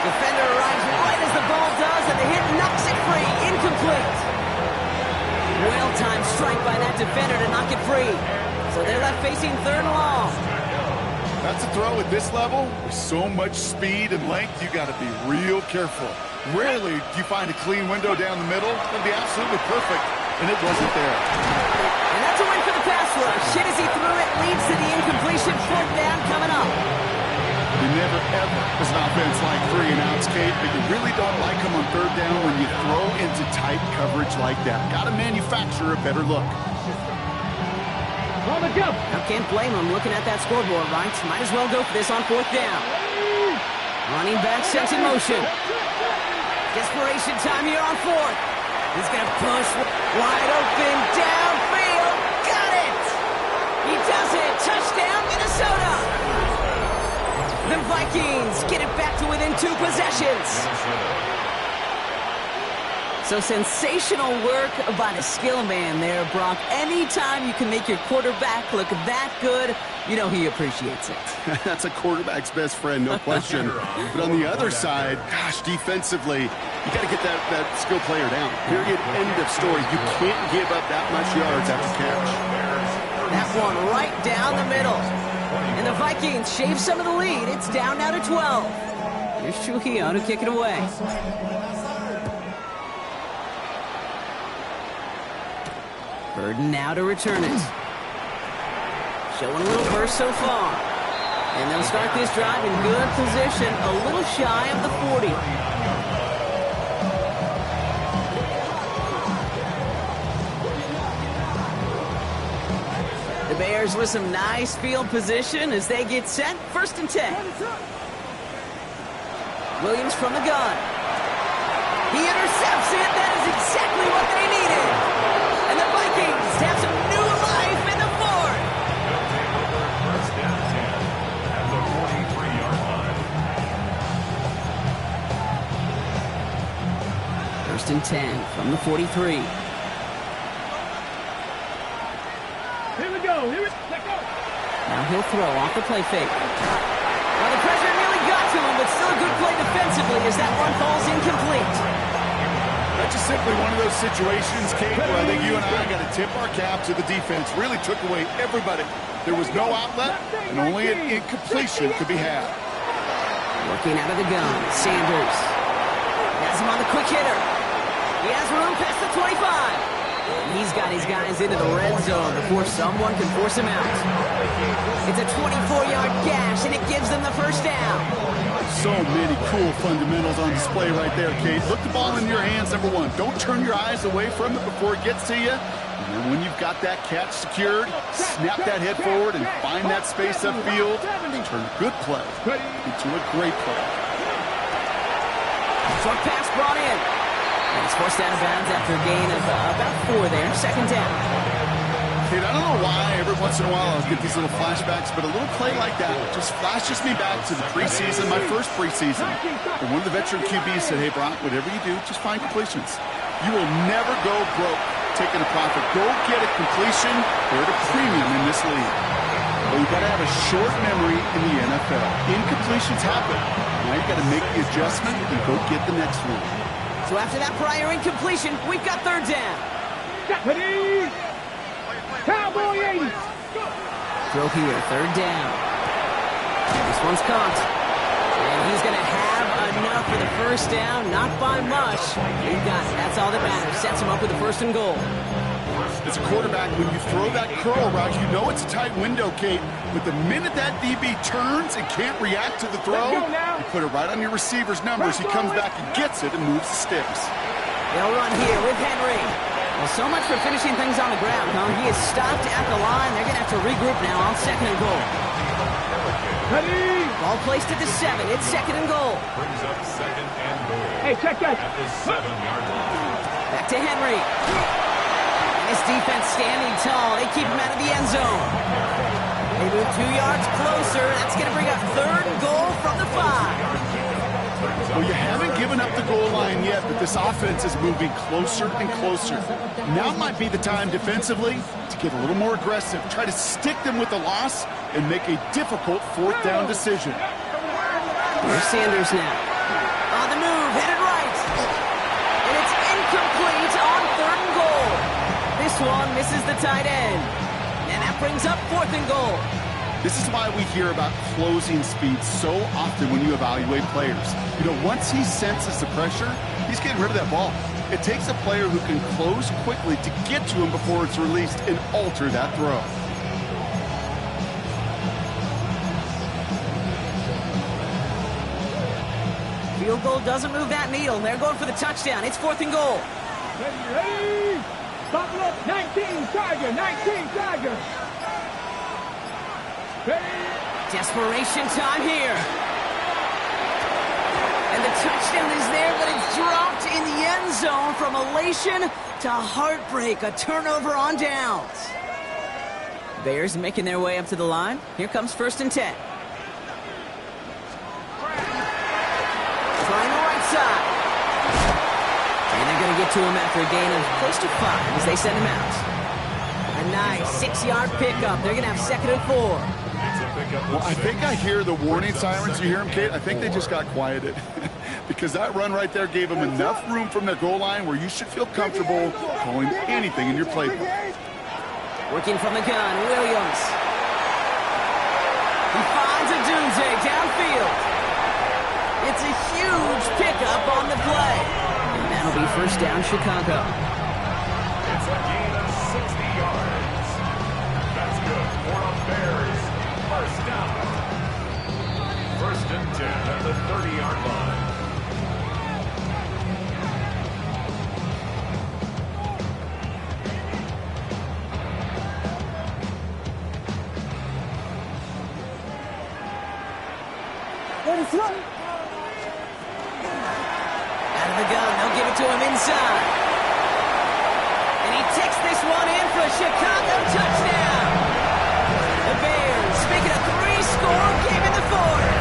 Defender arrives right as the ball does, and the hit knocks it free. Incomplete. Well-timed strike by that defender to knock it free. So they're left facing 3rd and long. That's a throw at this level. With so much speed and length, you got to be real careful. Rarely do you find a clean window down the middle. That'd be absolutely perfect, and it wasn't there. And that's a win for the pass rush. Hit as he threw it, leads to the incompletion. 4th down coming up. You never, ever, as an offense, like 3 and outs, Kate, but you really don't like them on 3rd down when you throw into tight coverage like that. Got to manufacture a better look. On the jump. Now can't blame him looking at that scoreboard, right? Might as well go for this on 4th down. Running back sets in motion. Desperation time here on 4th. He's going to push wide open downfield. Got it! He does it. Touchdown, Minnesota! The Vikings get it back to within 2 possessions. So sensational work by the skill man there, Brock. Anytime you can make your quarterback look that good, you know he appreciates it. That's a quarterback's best friend, no question. But on the other side, gosh, defensively, you got to get that skill player down. Period, end of story. You can't give up that much yards after catch. That one right down the middle. And the Vikings shave some of the lead. It's down now to 12. Here's Trujillo to kick it away. Burden now to return it. Showing a little burst so far. And they'll start this drive in good position, a little shy of the 40. The Bears with some nice field position as they get set. 1st and 10. Williams from the gun. He intercepts it. That is exactly what they needed. And the Vikings have some new life in the 4th. First down 10 at the 43-yard line. 1st and 10 from the 43. Here we go. Let's go. Now he'll throw off the play fake. Well, the pressure nearly got to him, but still a good play defensively as that one falls incomplete. That's just simply one of those situations, Kate, where I think you and I got to tip our cap to the defense. Really took away everybody. There was no outlet, and only an incompletion could be had. Working out of the gun, Sanders. Has him on the quick hitter. He has room past the 25. And he's got his guys into the red zone before someone can force him out. It's a 24-yard gash, and it gives them the 1st down. So many cool fundamentals on display right there, Kate. Look the ball in your hands, number 1. Don't turn your eyes away from it before it gets to you. And then when you've got that catch secured, snap that head forward and find that space upfield. Turn a good play into a great play. Short pass brought in. And it's forced out of bounds after a gain of about 4 there. 2nd down. Kate, I don't know why every once in a while I'll get these little flashbacks, but a little play like that just flashes me back to the preseason, my first preseason. And one of the veteran QBs said, hey, Brock, whatever you do, just find completions. You will never go broke taking a profit. Go get a completion. They're at a premium in this league. But you've got to have a short memory in the NFL. Incompletions happen. Now you've got to make the adjustment and go get the next one. So after that prior incompletion, we've got 3rd down. Deputy! Cowboy 80! Throw here, 3rd down. This one's caught. And he's going to have enough for the 1st down. Not by much. He got it. That's all that matters. Sets him up with the 1st and goal. As a quarterback, when you throw that curl route, you know it's a tight window, Kate. But the minute that DB turns and can't react to the throw, you put it right on your receiver's numbers. He comes back and gets it and moves the sticks. They'll run here with Henry. Well, so much for finishing things on the ground, huh? He is stopped at the line. They're going to have to regroup now on 2nd and goal. Ready? Ball placed at the 7. It's 2nd and goal. Brings up 2nd and goal. Hey, check that. At the 7-yard line. Back to Henry. This defense standing tall. They keep him out of the end zone. They move 2 yards closer. That's going to bring up 3rd and goal from the 5. Well, you haven't given up the goal line yet, but this offense is moving closer and closer. Now might be the time defensively to get a little more aggressive, try to stick them with the loss, and make a difficult 4th down decision. Here's Sanders now. On the move, headed right. And it's incomplete on 3rd and goal. This one misses the tight end. And that brings up 4th and goal. This is why we hear about closing speed so often when you evaluate players. You know, once he senses the pressure, he's getting rid of that ball. It takes a player who can close quickly to get to him before it's released and alter that throw. Field goal doesn't move that needle. They're going for the touchdown. It's 4th and goal. Ready? Buffalo, 19, Tiger, 19, Tiger. Desperation time here. And the touchdown is there, but it's dropped in the end zone from elation to heartbreak. A turnover on downs. Bears making their way up to the line. Here comes 1st and 10. Trying the right side. And they're going to get to him after a gain of close to 5 as they send him out. A nice 6-yard pickup. They're going to have 2nd and 4. Well, I think I hear the warning sirens. You hear them, Kate? I think they just got quieted. Because that run right there gave them enough room from their goal line where you should feel comfortable calling anything in your playbook. Working from the gun, Williams. He finds a Dunze downfield. It's a huge pickup on the play. And that'll be 1st down, Chicago. It's a gain of 60 yards. That's good for the Bears. 1st down. 1st and 10 at the 30-yard line. Out of the gun, they'll give it to him inside. And he takes this one in for a Chicago touchdown. The Bears making a 3-score game in the 4th.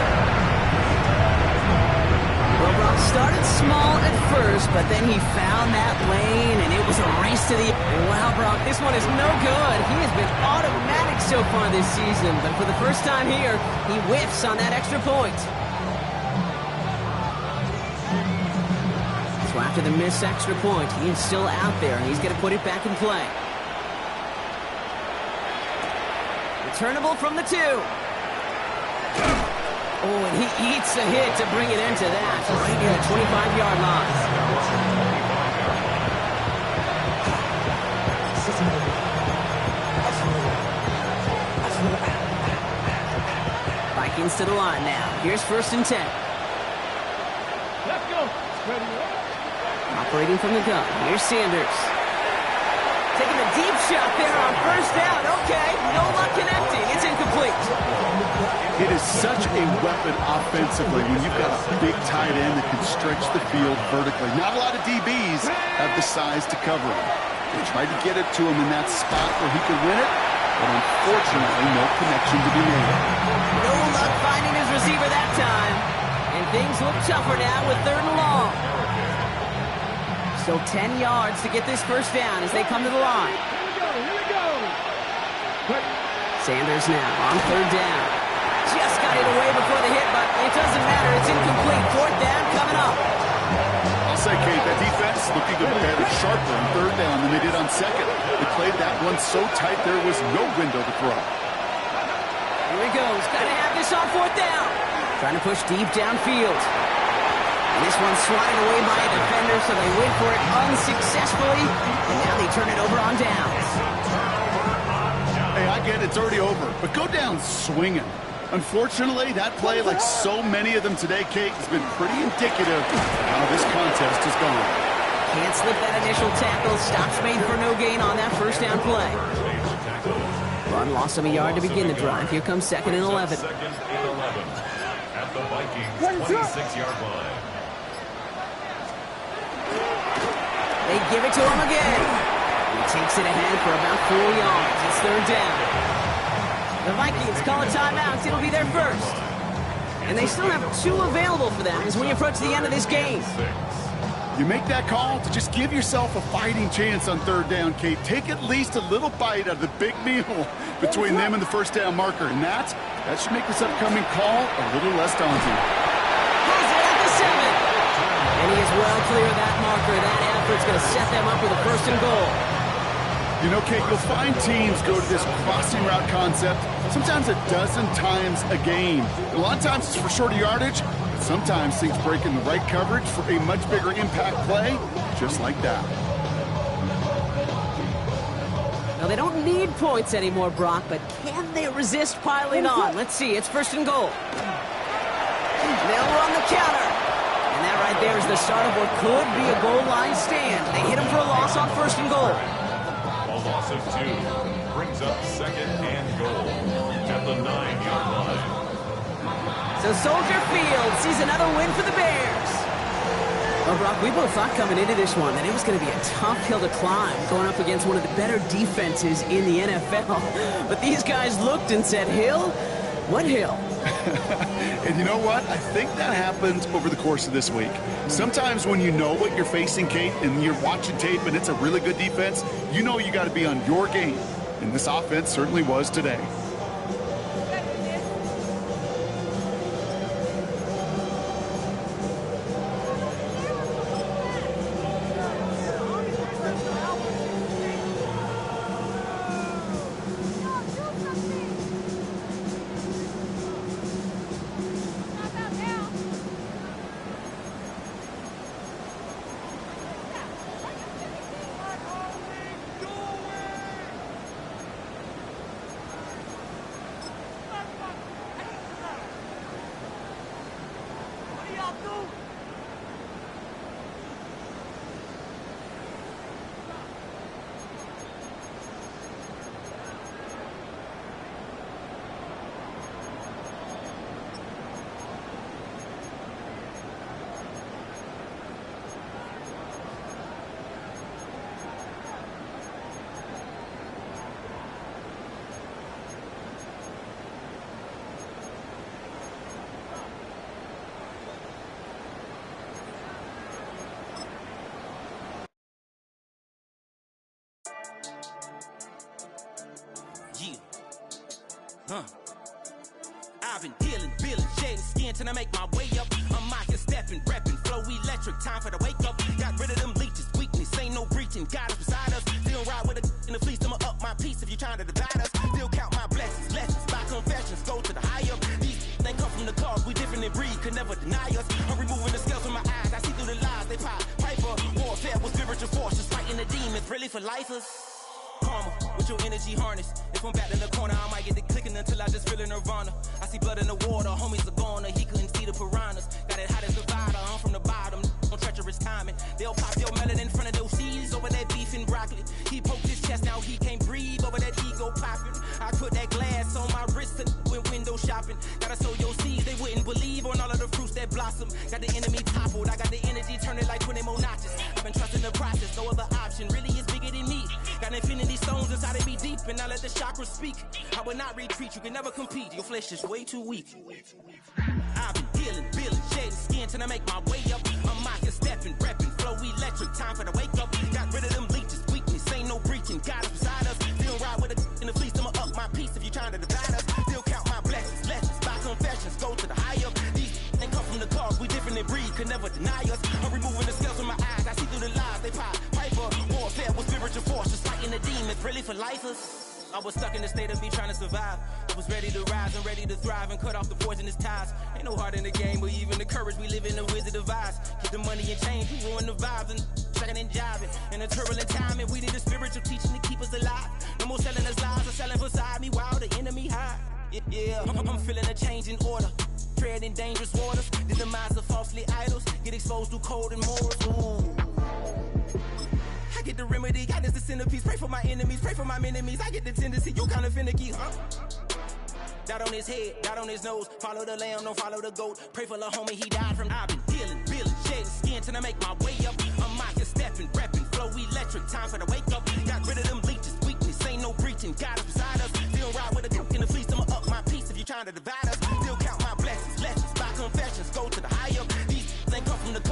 Well, Brock started small at first, but then he found that lane, and it was a race to the... Wow, Brock, this one is no good. He has been automatic so far this season, but for the first time here, he whiffs on that extra point. So after the missed extra point, he is still out there, and he's going to put it back in play. Returnable from the 2. Oh, and he eats a hit to bring it into that, right near the 25-yard line. Vikings to the line now. Here's 1st and 10. Let's go. Ready? Operating from the gun. Here's Sanders. Taking a deep shot there on 1st down. Okay, no luck connecting. It's incomplete. It is such a weapon offensively when you've got a big tight end that can stretch the field vertically. Not a lot of DBs have the size to cover him. They tried to get it to him in that spot where he could win it, but unfortunately no connection to be made. No luck finding his receiver that time. And things look tougher now with 3rd and long. Still 10 yards to get this 1st down as they come to the line. Here we go. Sanders now on 3rd down. Just got it away before the hit, but it doesn't matter. It's incomplete. 4th down coming up. I'll say, Kate, that defense looking a better, sharper on 3rd down than they did on 2nd. They played that one so tight there was no window to throw. Here he goes. Got to have this on 4th down. Trying to push deep downfield. And this one's swatted away by a defender, so they wait for it unsuccessfully. And now they turn it over on downs. Hey, I get it. It's already over. But go down swinging. Unfortunately, that play, like so many of them today, Kate, has been pretty indicative of how this contest has gone. Can't slip that initial tackle. Stops made for no gain on that 1st down play. Run loss of a yard to begin the drive. Here comes 2nd and 11. 2nd and 11 at the Vikings 26-yard line. They give it to him again. He takes it ahead for about 4 yards. It's third down. The Vikings call a timeout. It'll be their first. And they still have 2 available for them as we approach the end of this game. You make that call to just give yourself a fighting chance on third down, Kate. Take at least a little bite out of the big meal between them and the first down marker. And that should make this upcoming call a little less daunting. He's in at the 7. And he is well clear of that marker. That effort's going to set them up with a first and goal. You know, Kate, you'll find teams go to this crossing route concept sometimes a dozen times a game. A lot of times it's for shorter yardage. Sometimes things break in the right coverage for a much bigger impact play, just like that. Now, they don't need points anymore, Brock, but can they resist piling on? Let's see. It's first and goal. They'll run the counter. And that right there is the start of what could be a goal line stand. They hit him for a loss on first and goal. A loss of 2 brings up second and goal at the 9-yard line. So Soldier Field sees another win for the Bears. Well, Brock, we both thought coming into this one that it was going to be a tough hill to climb going up against one of the better defenses in the NFL. But these guys looked and said, Hill? What hill? And you know what? I think that happened over the course of this week. Sometimes when you know what you're facing, Kate, and you're watching tape and it's a really good defense, you know you got to be on your game. And this offense certainly was today. I've been dealing, feeling, shedding skin till I make my way up. I'm mocking, stepping, repping, flow electric, time for the wake up. Got rid of them leeches, weakness, ain't no breaching. God is beside us, still ride with a in the fleece, I'ma up my piece if you trying to divide us. Still count my blessings, lessons, by confessions, go to the high up. These they come from the cause, we different in breed, could never deny us. I'm removing the scales from my eyes, I see through the lies, they pop. Piper, warfare with spiritual force, just fighting the demons, really for lifers. Karma, with your energy harness. If I'm back in the corner, I might get it clicking until I just feel a nirvana. I see blood in the water, homies are gone, he couldn't see the piranhas. Got it hot as Nevada, I'm from the bottom, on treacherous timing. They'll pop your melon in front of those seeds over that beef and broccoli. He poked his chest, now he can't breathe over that ego popping. I put that glass on my wrist and went window shopping. Gotta sow your seeds, they wouldn't believe on all of the fruits that blossom. Got the enemy toppled, I got the energy turning like 20 more notches. I've been trusting the process, no other option, really is bigger than me. Got infinity stones inside of me deep, and I let the chakras speak. I will not retreat, you can never compete, your flesh is way too weak. I've been dealing, feeling, shedding skin till I make my way up. I'm mocking, stepping, repping, flow electric, time for the wake up. Got rid of them leeches, weakness, ain't no breaching, God is beside us. Still ride with a in the fleece, I'ma up my piece if you trying to divide us. Still count my blessings, lessons, by confessions, go to the high up. These ain't come from the cause, we different in breed, could never deny us. I'm removing the scales from my eyes, I see through the lies, they pop. Piper, warfare with spiritual force, just fighting the demons, really for lifers. I was stuck in the state of me trying to survive. I was ready to rise and ready to thrive and cut off the poisonous ties. Ain't no heart in the game, but even the courage we live in the wizard of eyes. Keep the money and change, we ruin the vibes and checking and jiving. In a turbulent time, and we need a spiritual teaching to keep us alive. No more selling us lies or selling beside me while the enemy hide. Yeah, I'm feeling a change in order. Treading dangerous waters. The demise of falsely idols. Get exposed through cold and morals. Ooh. I get the remedy, God is the centerpiece. Pray for my enemies, pray for my enemies. I get the tendency, you kinda finicky, huh? Dot on his head, dot on his nose. Follow the lamb, don't follow the goat. Pray for the homie, he died from. I've been dealing, feeling, shedding skin till I make my way up. I'm mocking, stepping, repping, flow electric. Time for the wake up. Got rid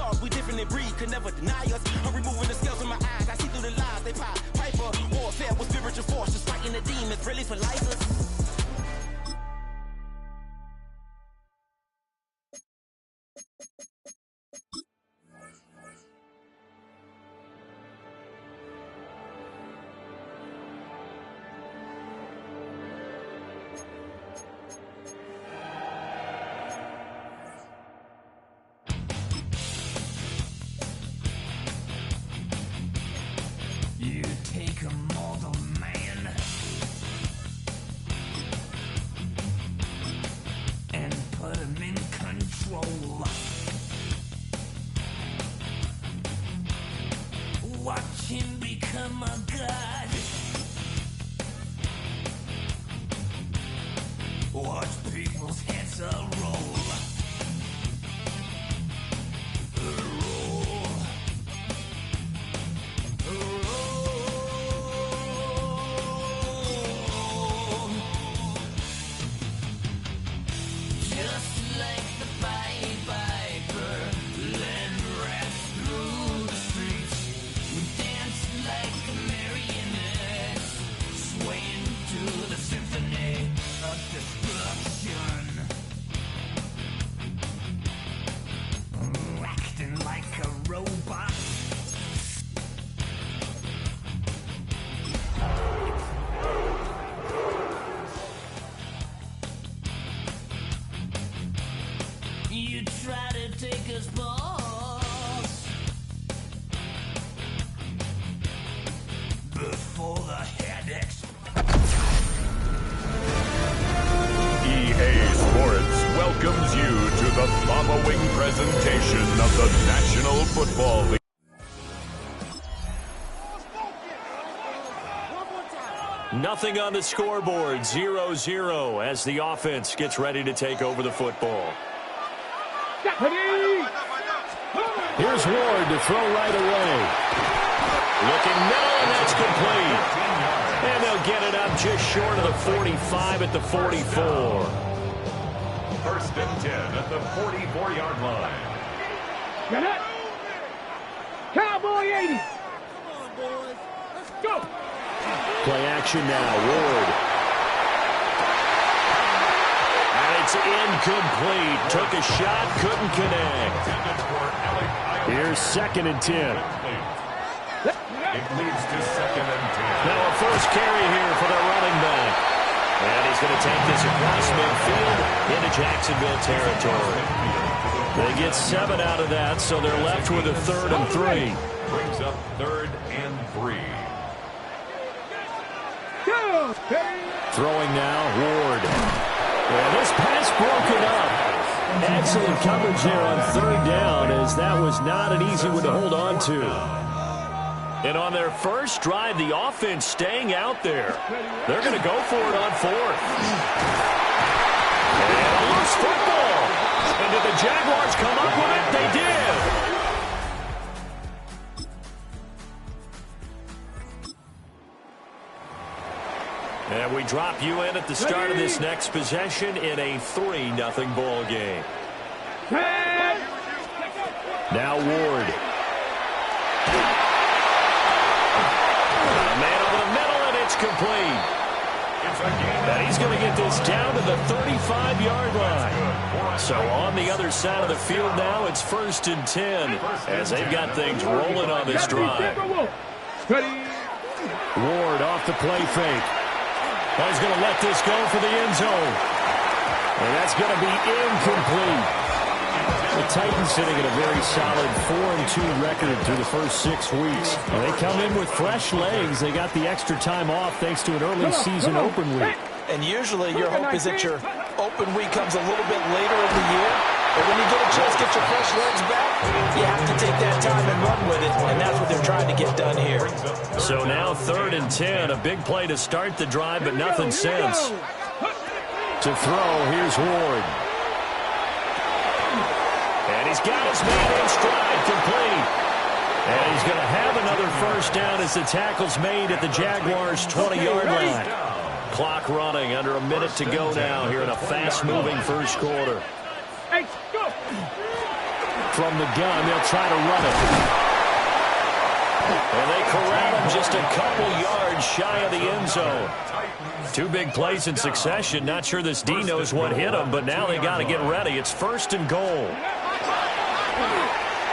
stars, we different in breed, could never deny us. I'm removing the scales from my eyes, I see through the lies they pop. Piper, warfare with spiritual force, just fighting the demons, really for life. You take a mortal man and put him in control. Watch him become a god. Watch people's heads roll. You try to take us balls before the head EA Sports welcomes you to the following presentation of the National Football League. Nothing on the scoreboard, 0-0 as the offense gets ready to take over the football. Here's Ward to throw right away. Looking middle, and that's complete. And they'll get it up just short of the 45 at the 44. First and 10 at the 44-yard line. Get it. Cowboy 80. Come on, boys. Let's go. Play action now, Ward. It's incomplete. Took a shot, couldn't connect. Here's 2nd and 10. It leads to 2nd and 10. Now a first carry here for the running back. And he's going to take this across midfield into Jacksonville territory. They get 7 out of that, so they're left with a 3rd and 3. Brings up 3rd and 3. Throwing now, Ward. And this pass broken up. Excellent coverage there on 3rd down, as that was not an easy one to hold on to. And on their first drive, the offense staying out there. They're going to go for it on 4th. And a loose football. And did the Jaguars come up with it? They did. And we drop you in at the start of this next possession in a 3-0 ball game. Now Ward. A man over the middle, and it's complete. And he's going to get this down to the 35-yard line. So on the other side of the field now, it's 1st and 10 as they've got things rolling on this drive. Ward off the play fake. He's going to let this go for the end zone. And that's going to be incomplete. The Titans sitting at a very solid 4-2 record through the first 6 weeks. And they come in with fresh legs. They got the extra time off thanks to an early season open week. And usually your hope is that your open week comes a little bit later in the year. But when you get a chance to get your fresh legs back, you have to take that time and run with it. And that's what they're trying to get done here. So now 3rd and 10. A big play to start the drive, but nothing since. To throw, here's Ward. And he's got his man in stride, complete. And he's going to have another first down as the tackle's made at the Jaguars' 20-yard line. Clock running, under a minute to go now here in a fast-moving first quarter. from the gun. They'll try to run it. And they corral him just a couple yards shy of the end zone. Two big plays in succession. Not sure this D knows what hit him, but now they got to get ready. It's 1st and goal.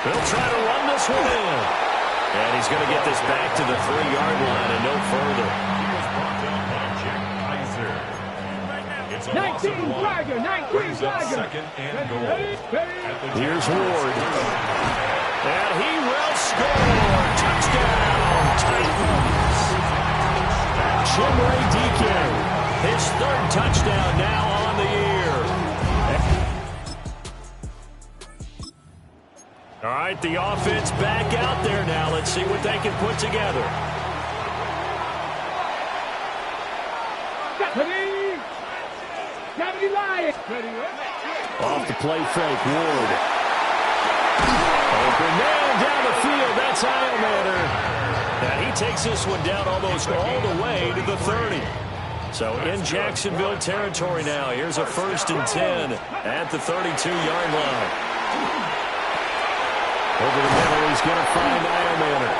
They'll try to run this one in. And he's going to get this back to the 3-yard line and no further. 19 Tiger, 19 Tiger. Here's Ward. And he will score. Touchdown, Titans. Chimray Deacon, his 3rd touchdown now on the year. All right, the offense back out there now. Let's see what they can put together. Off the play fake, Ward. Open man down the field. That's Heilmanner. And he takes this one down almost all the way to the 30. So in Jacksonville territory now. Here's a 1st and 10 at the 32-yard line. Over the middle, he's going to find Heilmanner.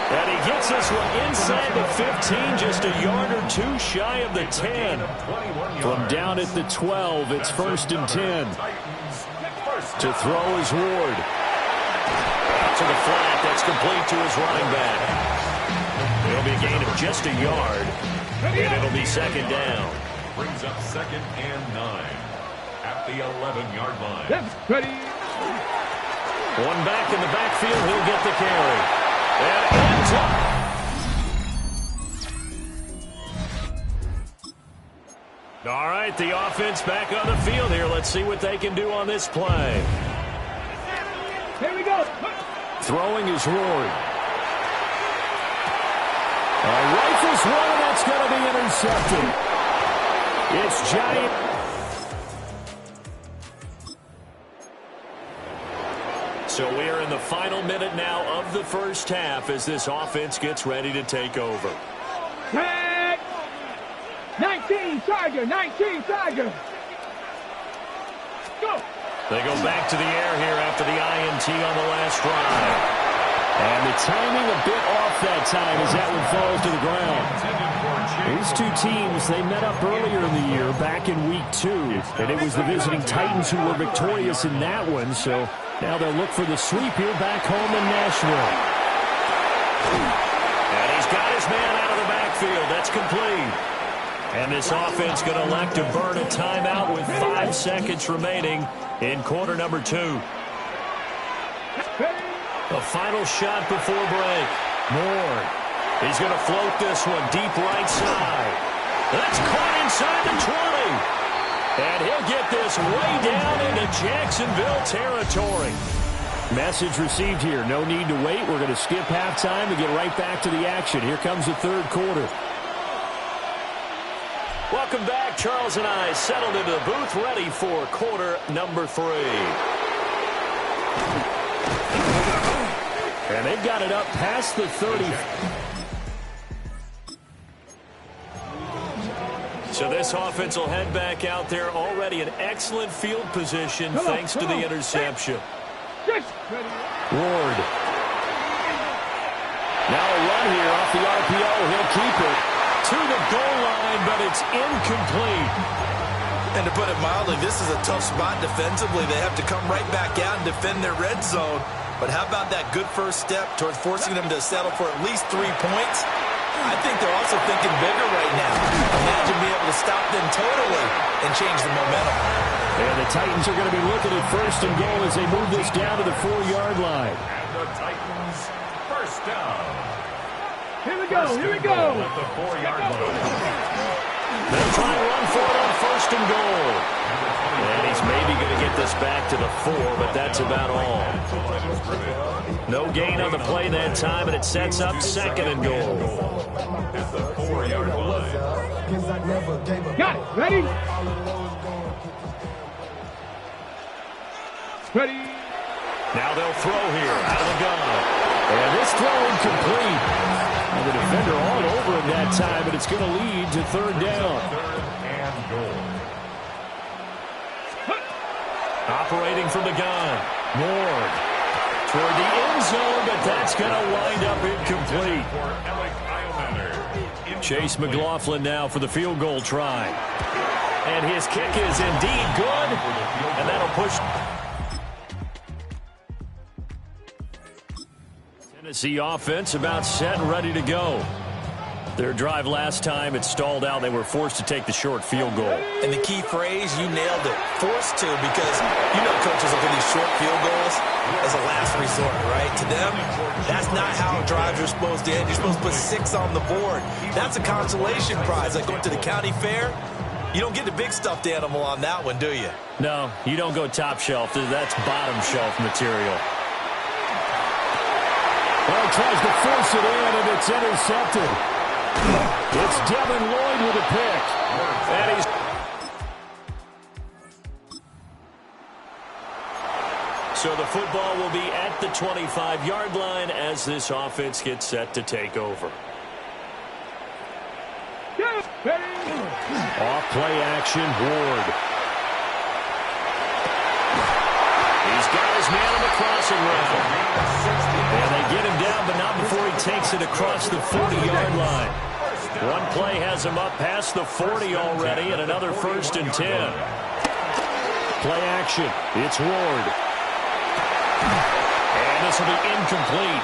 And he gets this one inside the 15, just a yard or two shy of the 10. From down at the 12, it's 1st and 10. To throw is Ward. Out to the flat, that's complete to his running back. It'll be a gain of just a yard, and it'll be 2nd down. Brings up 2nd and 9 at the 11-yard line. Ready. One back in the backfield, he'll get the carry. And ends up. All right, the offense back on the field here. Let's see what they can do on this play. Here we go. Throwing is Ward. Rifles one, and that's going to be intercepted. It's Giant. So we are in the final minute now of the 1st half as this offense gets ready to take over. 19 Tiger, 19 Tiger. Go. They go back to the air here after the INT on the last drive. And the timing a bit off that time as that one falls to the ground. These two teams, they met up earlier in the year back in week 2. And it was the visiting Titans who were victorious in that one. So now they'll look for the sweep here back home in Nashville. And he's got his man out of the backfield. That's complete. And this offense going to elect to burn a timeout with 5 seconds remaining in quarter number 2. A final shot before break. Moore. He's going to float this one deep right side. That's caught inside the 20. And he'll get this way down into Jacksonville territory. Message received here. No need to wait. We're going to skip halftime and get right back to the action. Here comes the 3rd quarter. Welcome back. Charles and I settled into the booth ready for quarter number 3. And they've got it up past the 30. So this offense will head back out there already in excellent field position thanks to the interception. Ward. Now a run here off the RPO. He'll keep it to the goal line, but it's incomplete. And to put it mildly, this is a tough spot defensively. They have to come right back out and defend their red zone. But how about that good first step towards forcing them to settle for at least 3 points? I think they're also thinking bigger right now. Imagine being able to stop them totally and change the momentum. And the Titans are going to be looking at 1st and goal as they move this down to the 4-yard line. And the Titans, 1st down. Here we go, here we go. At the 4-yard line. They'll try and run for it on 1st and goal. And he's maybe going to get this back to the 4, but that's about all. No gain on the play that time, and it sets up 2nd and goal. At the 4-yard line. Got it. Ready? Ready. Now they'll throw here out of the gun. And this throw incomplete. And the defender all over him that time, but it's going to lead to 3rd down. 3rd and goal. Operating from the gun. Ward toward the end zone, but that's going to wind up incomplete. Chase McLaughlin now for the field goal try. And his kick is indeed good, and that'll push. Tennessee offense about set and ready to go. Their drive last time, it stalled out. They were forced to take the short field goal. And the key phrase, you nailed it, forced to, because you know coaches look at these short field goals as a last resort, right? To them, that's not how drives are supposed to end. You're supposed to put 6 on the board. That's a consolation prize. Like going to the county fair, you don't get the big stuffed animal on that one, do you? No, you don't go top shelf. That's bottom shelf material. Well, he tries to force it in, and it's intercepted. It's Devin Lloyd with a pick. And he's... So the football will be at the 25-yard line as this offense gets set to take over. Off play action, Ward. He's got his man on the crossing route. And they get him down, but not before he takes it across the 40-yard line. One play has him up past the 40 already, and another 1st and 10. Play action. It's Ward. And this will be incomplete.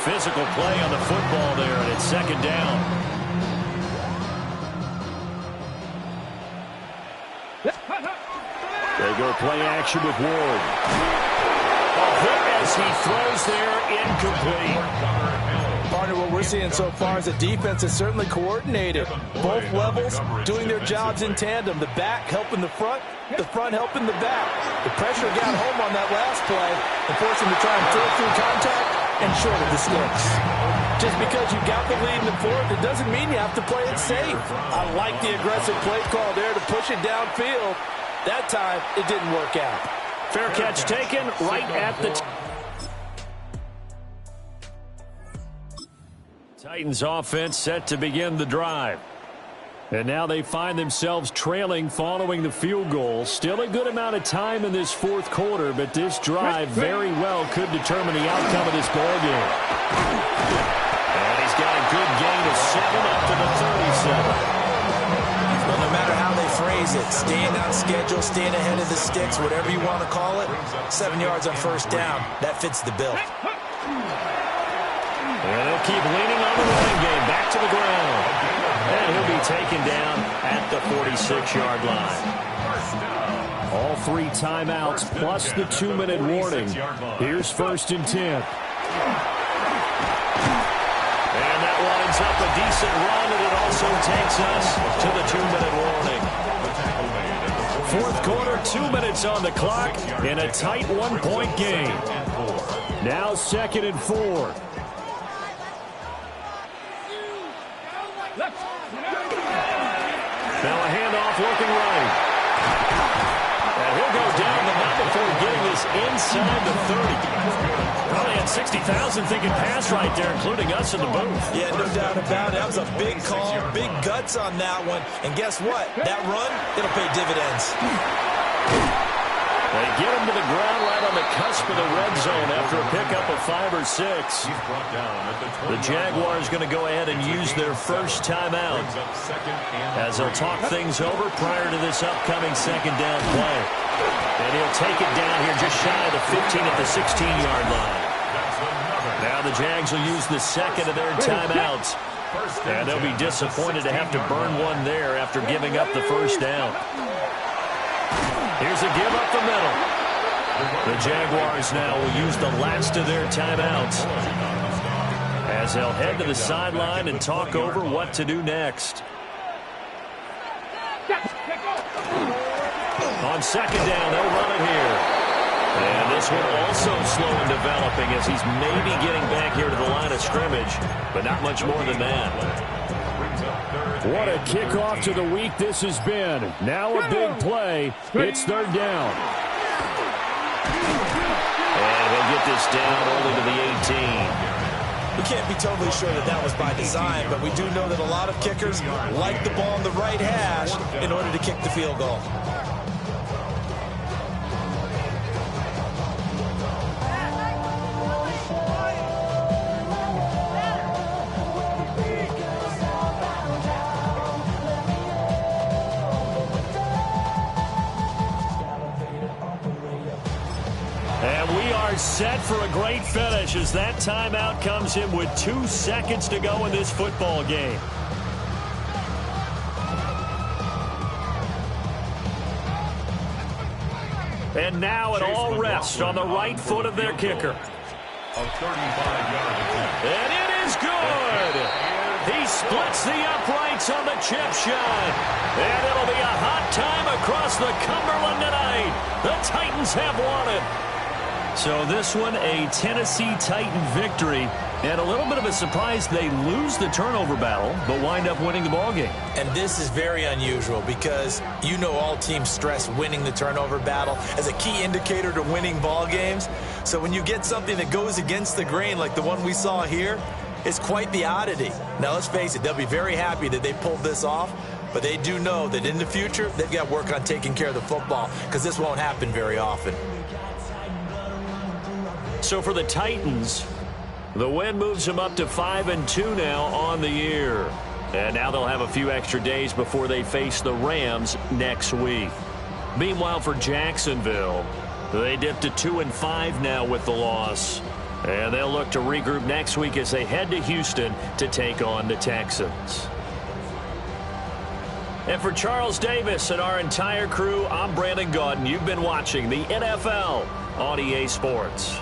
Physical play on the football there, and it's 2nd down. They go play action with Ward. A hit as he throws there, incomplete. Partner, what we're seeing so far is the defense is certainly coordinated. Both levels doing their jobs in tandem. The back helping the front helping the back. The pressure got home on that last play and forced him to try and throw through contact and short of the sticks. Just because you got the lead in the fourth, it doesn't mean you have to play it safe. I like the aggressive play call there to push it downfield. That time, it didn't work out. Fair catch taken right at the... Titans offense set to begin the drive. And now they find themselves trailing following the field goal. Still a good amount of time in this 4th quarter, but this drive very well could determine the outcome of this ballgame. And he's got a good gain of 7 up to the 37. Well, no matter how they phrase it, staying on schedule, staying ahead of the sticks, whatever you want to call it, 7 yards on 1st down, that fits the bill. And they'll keep leaning on the running game. Back to the ground. And he'll be taken down at the 46-yard line. All 3 timeouts plus the 2-minute warning. Here's 1st and 10. And that lines up a decent run, and it also takes us to the 2-minute warning. 4th quarter, 2 minutes on the clock in a tight 1-point game. Now 2nd and 4. Now a handoff looking right. And he'll go down, but not before getting this inside the 30. Probably had 60,000 thinking pass right there, including us in the booth. Yeah, no doubt about it. That was a big call, big guts on that one. And guess what? That run, it'll pay dividends. They get him to the ground right on the cusp of the red zone after a pickup of 5 or 6. The Jaguars going to go ahead and use their first timeout as they'll talk things over prior to this upcoming 2nd down play. And he'll take it down here just shy of the 15 at the 16-yard line. Now the Jags will use the 2nd of their timeouts. And they'll be disappointed to have to burn one there after giving up the 1st down. Here's a give up the middle. The Jaguars now will use the last of their timeouts as they'll head to the sideline and talk over what to do next. On 2nd down, they'll run it here. And this one also slow in developing as he's maybe getting back here to the line of scrimmage, but not much more than that. What a kickoff to the week this has been. Now a big play. It's 3rd down. And he'll get this down only to the 18. We can't be totally sure that that was by design, but we do know that a lot of kickers like the ball in the right hash in order to kick the field goal. are set for a great finish as that timeout comes in with 2 seconds to go in this football game. And now it all rests on the right foot of their kicker. A 35-yard attempt. And it is good. He splits the uprights on the chip shot. And it'll be a hot time across the Cumberland tonight. The Titans have won it. So this one, a Tennessee Titan victory. And a little bit of a surprise, they lose the turnover battle, but wind up winning the ballgame. And this is very unusual because you know all teams stress winning the turnover battle as a key indicator to winning ball games. So when you get something that goes against the grain like the one we saw here, it's quite the oddity. Now let's face it, they'll be very happy that they pulled this off, but they do know that in the future they've got to work on taking care of the football because this won't happen very often. So for the Titans, the win moves them up to 5-2 now on the year. And now they'll have a few extra days before they face the Rams next week. Meanwhile, for Jacksonville, they dipped to 2-5 now with the loss. And they'll look to regroup next week as they head to Houston to take on the Texans. And for Charles Davis and our entire crew, I'm Brandon Gaudin. You've been watching the NFL on EA Sports.